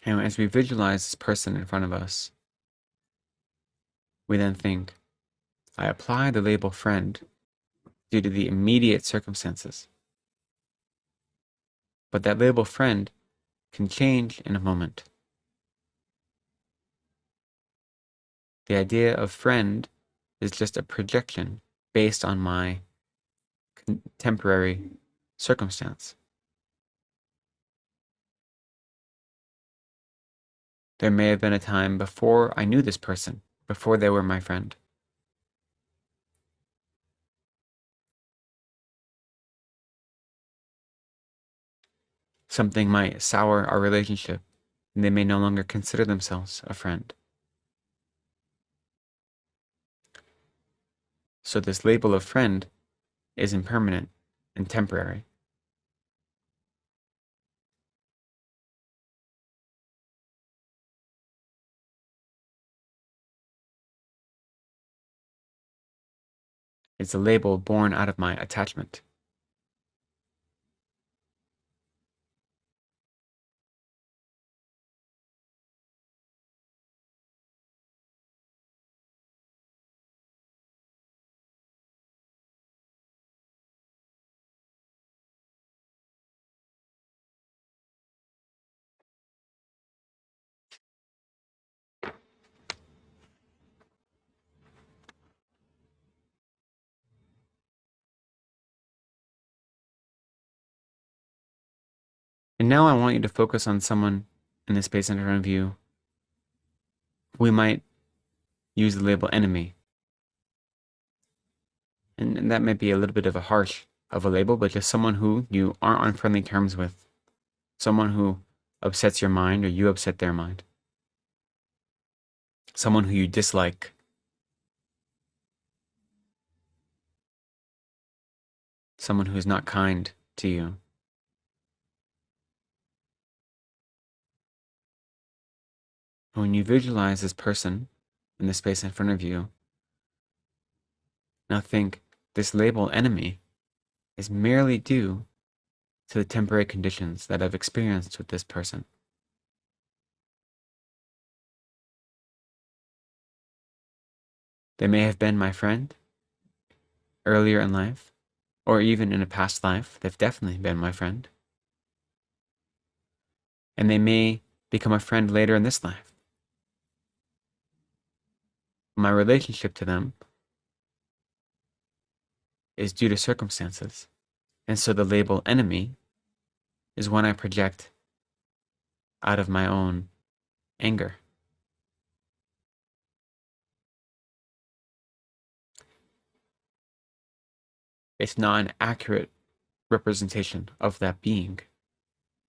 And as we visualize this person in front of us, we then think, I apply the label friend due to the immediate circumstances. But that label friend can change in a moment. The idea of friend is just a projection based on my contemporary circumstance. There may have been a time before I knew this person, before they were my friend. Something might sour our relationship, and they may no longer consider themselves a friend. So this label of friend is impermanent and temporary. It's a label born out of my attachment. And now I want you to focus on someone in the space in front of you. We might use the label enemy. And that might be a little bit of a label, but just someone who you aren't on friendly terms with. Someone who upsets your mind or you upset their mind. Someone who you dislike. Someone who is not kind to you. When you visualize this person in the space in front of you, now think this label enemy is merely due to the temporary conditions that I've experienced with this person. They may have been my friend earlier in life, or even in a past life. They've definitely been my friend. And they may become a friend later in this life. My relationship to them is due to circumstances. And so the label enemy is one I project out of my own anger. It's not an accurate representation of that being.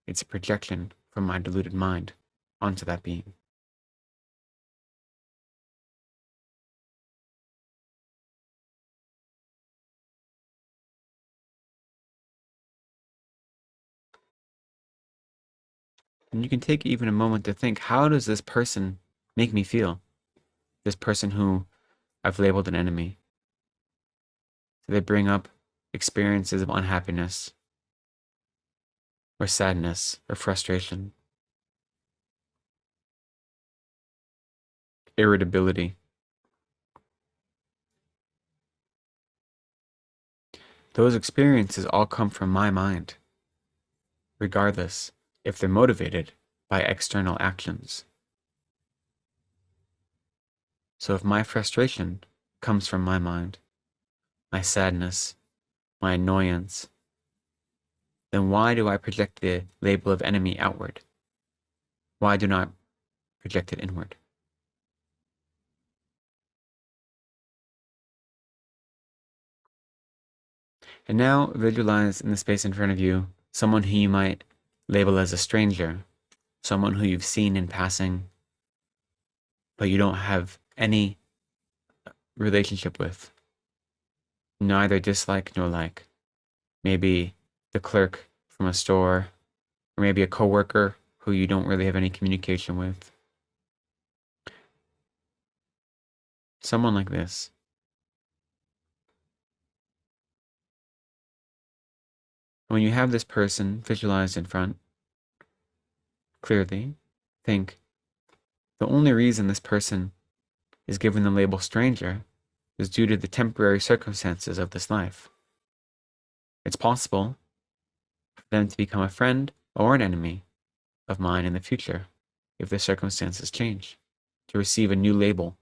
It's a projection from my deluded mind onto that being. And you can take even a moment to think, how does this person make me feel? This person who I've labeled an enemy. Do they bring up experiences of unhappiness, or sadness, or frustration, irritability? Those experiences all come from my mind, regardless if they're motivated by external actions. So if my frustration comes from my mind, my sadness, my annoyance, then why do I project the label of enemy outward? Why do not project it inward? And now visualize in the space in front of you someone who you might label as a stranger, someone who you've seen in passing, but you don't have any relationship with, neither dislike nor like. Maybe the clerk from a store, or maybe a coworker who you don't really have any communication with. Someone like this. When you have this person visualized in front, clearly, think, the only reason this person is given the label stranger is due to the temporary circumstances of this life. It's possible for them to become a friend or an enemy of mine in the future if the circumstances change, to receive a new label.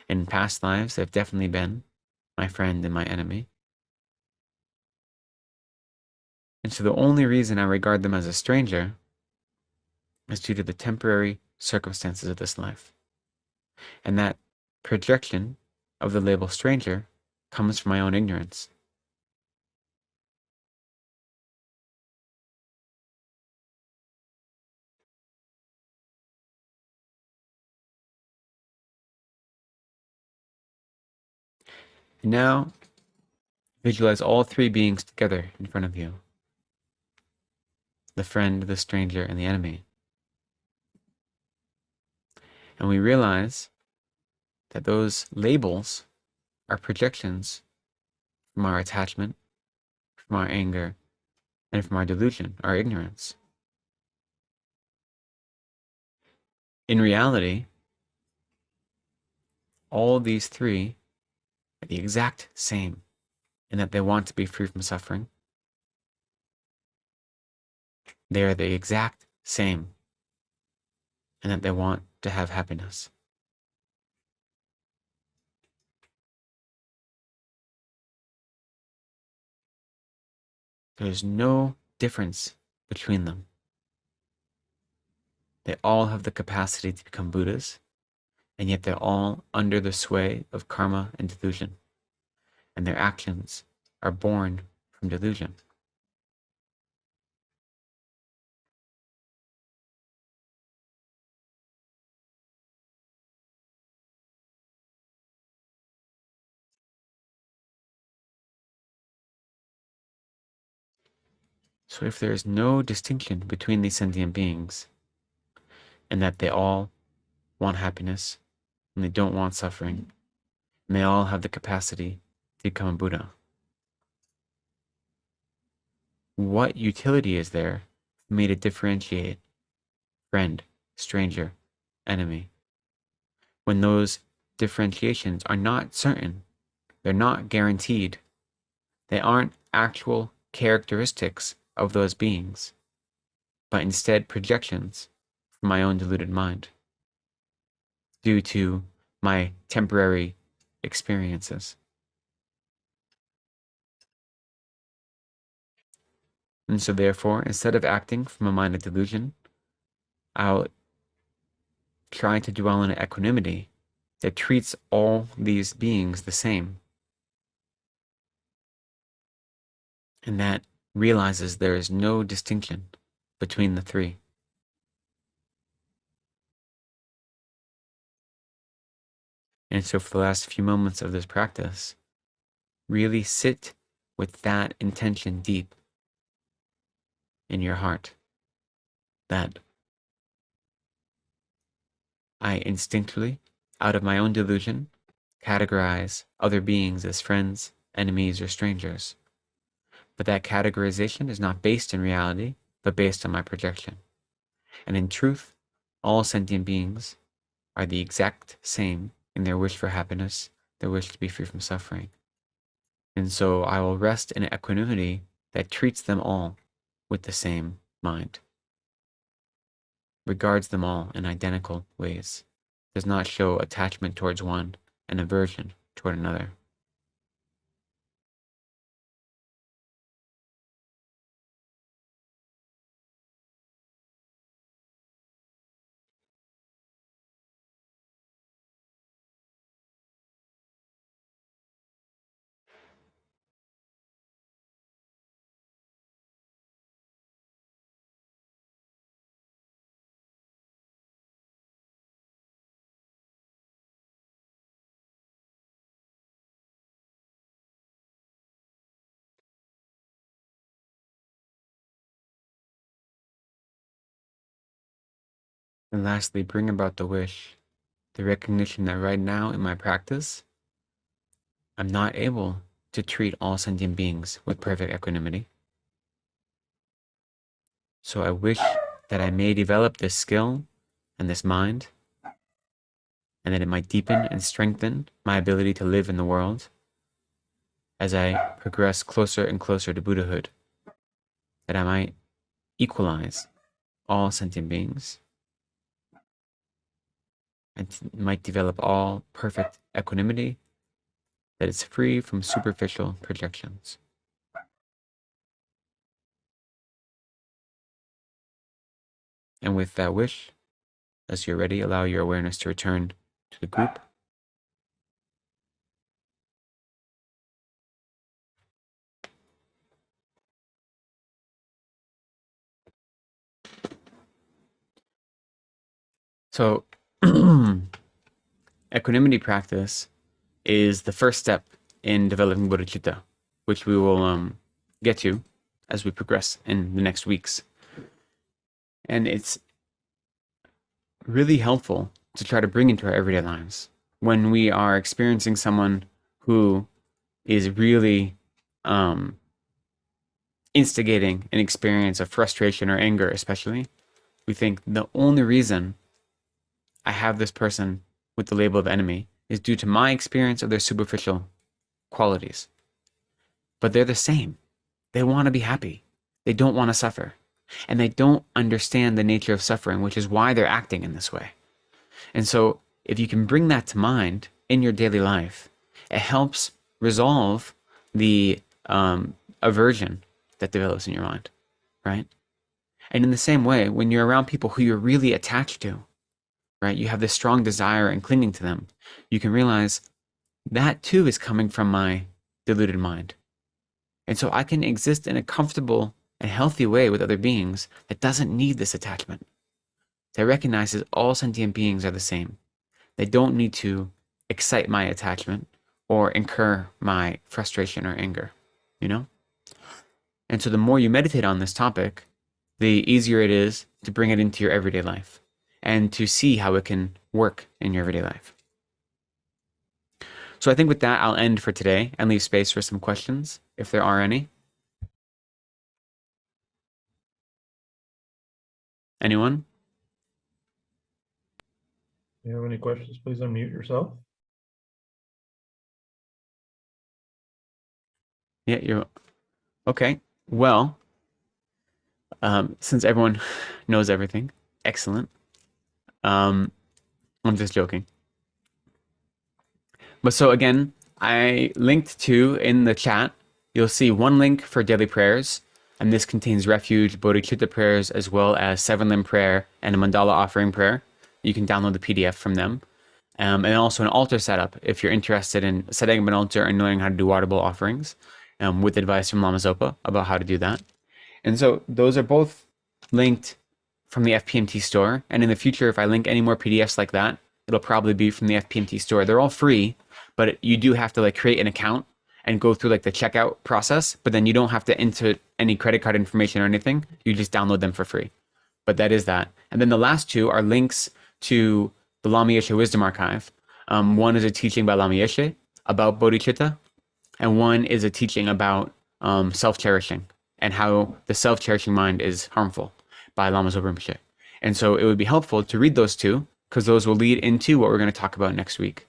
In past lives, they've definitely been my friend and my enemy. And so the only reason I regard them as a stranger is due to the temporary circumstances of this life. And that projection of the label stranger comes from my own ignorance. Now, visualize all three beings together in front of you. The friend, the stranger, and the enemy. And we realize that those labels are projections from our attachment, from our anger, and from our delusion, our ignorance. In reality, all these three are the exact same in that they want to be free from suffering. They are the exact same in that they want to have happiness. There's no difference between them. They all have the capacity to become Buddhas, and yet they're all under the sway of karma and delusion, and their actions are born from delusion. So if there is no distinction between these sentient beings, and that they all want happiness, and they don't want suffering, and they all have the capacity to become a Buddha, what utility is there for me to differentiate friend, stranger, enemy, when those differentiations are not certain, they're not guaranteed, they aren't actual characteristics of those beings, but instead projections from my own deluded mind due to my temporary experiences. And so therefore, instead of acting from a mind of delusion, I'll try to dwell in an equanimity that treats all these beings the same, and that realizes there is no distinction between the three. And so for the last few moments of this practice, really sit with that intention deep in your heart, that I instinctively, out of my own delusion, categorize other beings as friends, enemies, or strangers. But that categorization is not based in reality, but based on my projection. And in truth, all sentient beings are the exact same in their wish for happiness, their wish to be free from suffering. And so I will rest in equanimity that treats them all with the same mind, regards them all in identical ways, does not show attachment towards one and aversion toward another. And lastly, bring about the wish, the recognition that right now in my practice, I'm not able to treat all sentient beings with perfect equanimity. So I wish that I may develop this skill and this mind, and that it might deepen and strengthen my ability to live in the world as I progress closer and closer to Buddhahood, that I might equalize all sentient beings and might develop all perfect equanimity that is free from superficial projections. And with that wish, as you're ready, allow your awareness to return to the group. So, equanimity practice is the first step in developing bodhicitta, which we will get to as we progress in the next weeks. And it's really helpful to try to bring into our everyday lives when we are experiencing someone who is really instigating an experience of frustration or anger, especially. We think the only reason I have this person with the label of enemy is due to my experience of their superficial qualities. But they're the same. They want to be happy. They don't want to suffer. And they don't understand the nature of suffering, which is why they're acting in this way. And so if you can bring that to mind in your daily life, it helps resolve the aversion that develops in your mind, right? And in the same way, when you're around people who you're really attached to, right, you have this strong desire and clinging to them, you can realize that too is coming from my deluded mind. And so I can exist in a comfortable and healthy way with other beings that doesn't need this attachment, that recognizes all sentient beings are the same. They don't need to excite my attachment or incur my frustration or anger, you know? And so the more you meditate on this topic, the easier it is to bring it into your everyday life and to see how it can work in your everyday life. So I think with that, I'll end for today and leave space for some questions, if there are any. Anyone? If you have any questions, please unmute yourself. Yeah, you're okay. Well, since everyone knows everything, excellent. I'm just joking. But so again, I linked to in the chat, you'll see one link for daily prayers, and this contains refuge, bodhicitta prayers, as well as 7-limb prayer and a mandala offering prayer. You can download the PDF from them. And also an altar setup if you're interested in setting up an altar and knowing how to do water bowl offerings, with advice from Lama Zopa about how to do that. And so those are both linked from the FPMT store. And in the future, if I link any more PDFs like that, it'll probably be from the FPMT store. They're all free, but you do have to like create an account and go through like the checkout process, but then you don't have to enter any credit card information or anything. You just download them for free. But that is that. And then the last two are links to the Lama Yeshe Wisdom Archive. One is a teaching by Lama Yeshe about Bodhicitta, and one is a teaching about self-cherishing and how the self-cherishing mind is harmful by Lama Zopa Rinpoche. And so it would be helpful to read those two because those will lead into what we're going to talk about next week.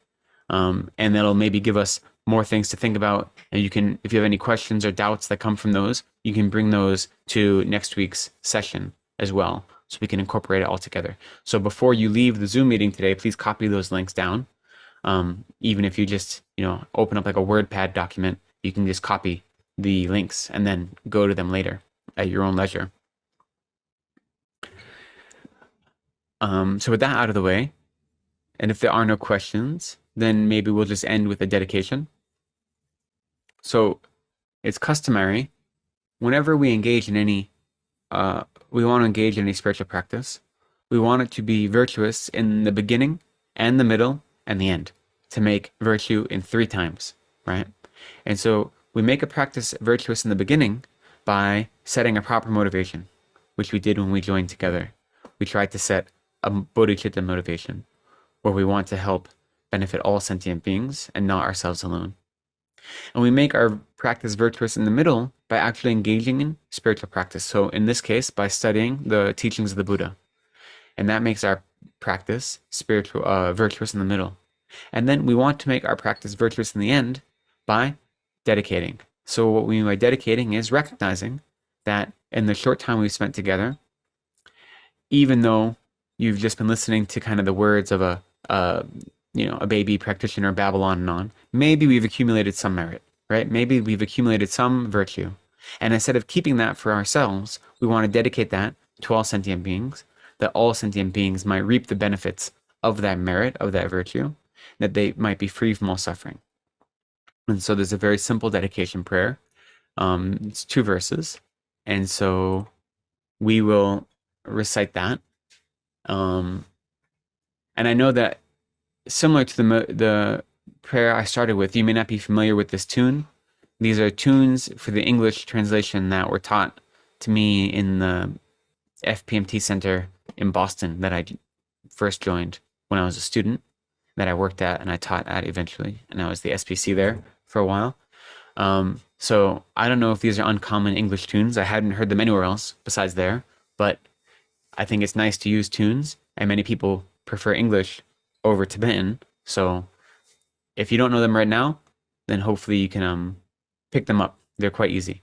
And that'll maybe give us more things to think about. And you can, if you have any questions or doubts that come from those, you can bring those to next week's session as well, so we can incorporate it all together. So before you leave the Zoom meeting today, please copy those links down. Even if you just, open up like a WordPad document, you can just copy the links and then go to them later at your own leisure. So with that out of the way, and if there are no questions, then maybe we'll just end with a dedication. So it's customary, whenever we engage in any, we want to engage in any spiritual practice, we want it to be virtuous in the beginning and the middle and the end, to make virtue in 3 times, right? And so we make a practice virtuous in the beginning by setting a proper motivation, which we did when we joined together. We tried to set a bodhicitta motivation, where we want to help benefit all sentient beings and not ourselves alone. And we make our practice virtuous in the middle by actually engaging in spiritual practice. So in this case, by studying the teachings of the Buddha. And that makes our practice virtuous in the middle. And then we want to make our practice virtuous in the end by dedicating. So what we mean by dedicating is recognizing that in the short time we've spent together, even though you've just been listening to kind of the words of a baby practitioner babble on and on, maybe we've accumulated some merit, right? Maybe we've accumulated some virtue. And instead of keeping that for ourselves, we want to dedicate that to all sentient beings, that all sentient beings might reap the benefits of that merit, of that virtue, that they might be free from all suffering. And so there's a very simple dedication prayer. It's 2 verses. And so we will recite that. And I know that similar to the prayer I started with, you may not be familiar with this tune. These are tunes for the English translation that were taught to me in the FPMT Center in Boston that I first joined when I was a student, that I worked at and I taught at eventually. And I was the SPC there for a while. So I don't know if these are uncommon English tunes. I hadn't heard them anywhere else besides there, but I think it's nice to use tunes, and many people prefer English over Tibetan. So if you don't know them right now, then hopefully you can pick them up. They're quite easy.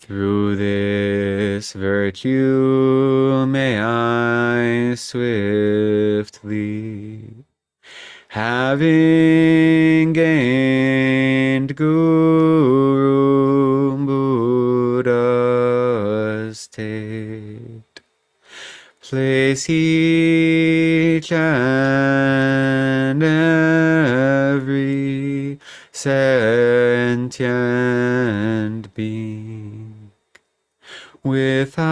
Through this virtue may I swiftly, having gained Guru Buddha's state, place each and every sentient being without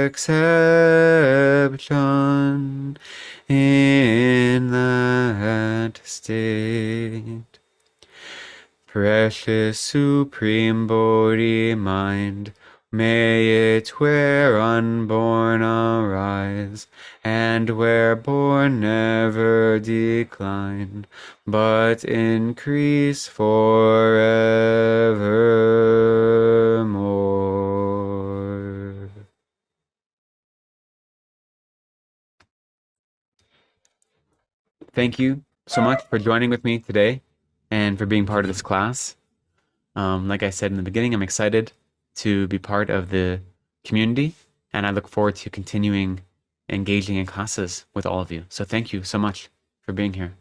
exception in that state. Precious supreme Bodhi mind, may it where unborn arise, and where born never decline, but increase forevermore. Thank you so much for joining with me today and for being part of this class. Like I said in the beginning, I'm excited to be part of the community, and I look forward to continuing engaging in classes with all of you. So thank you so much for being here.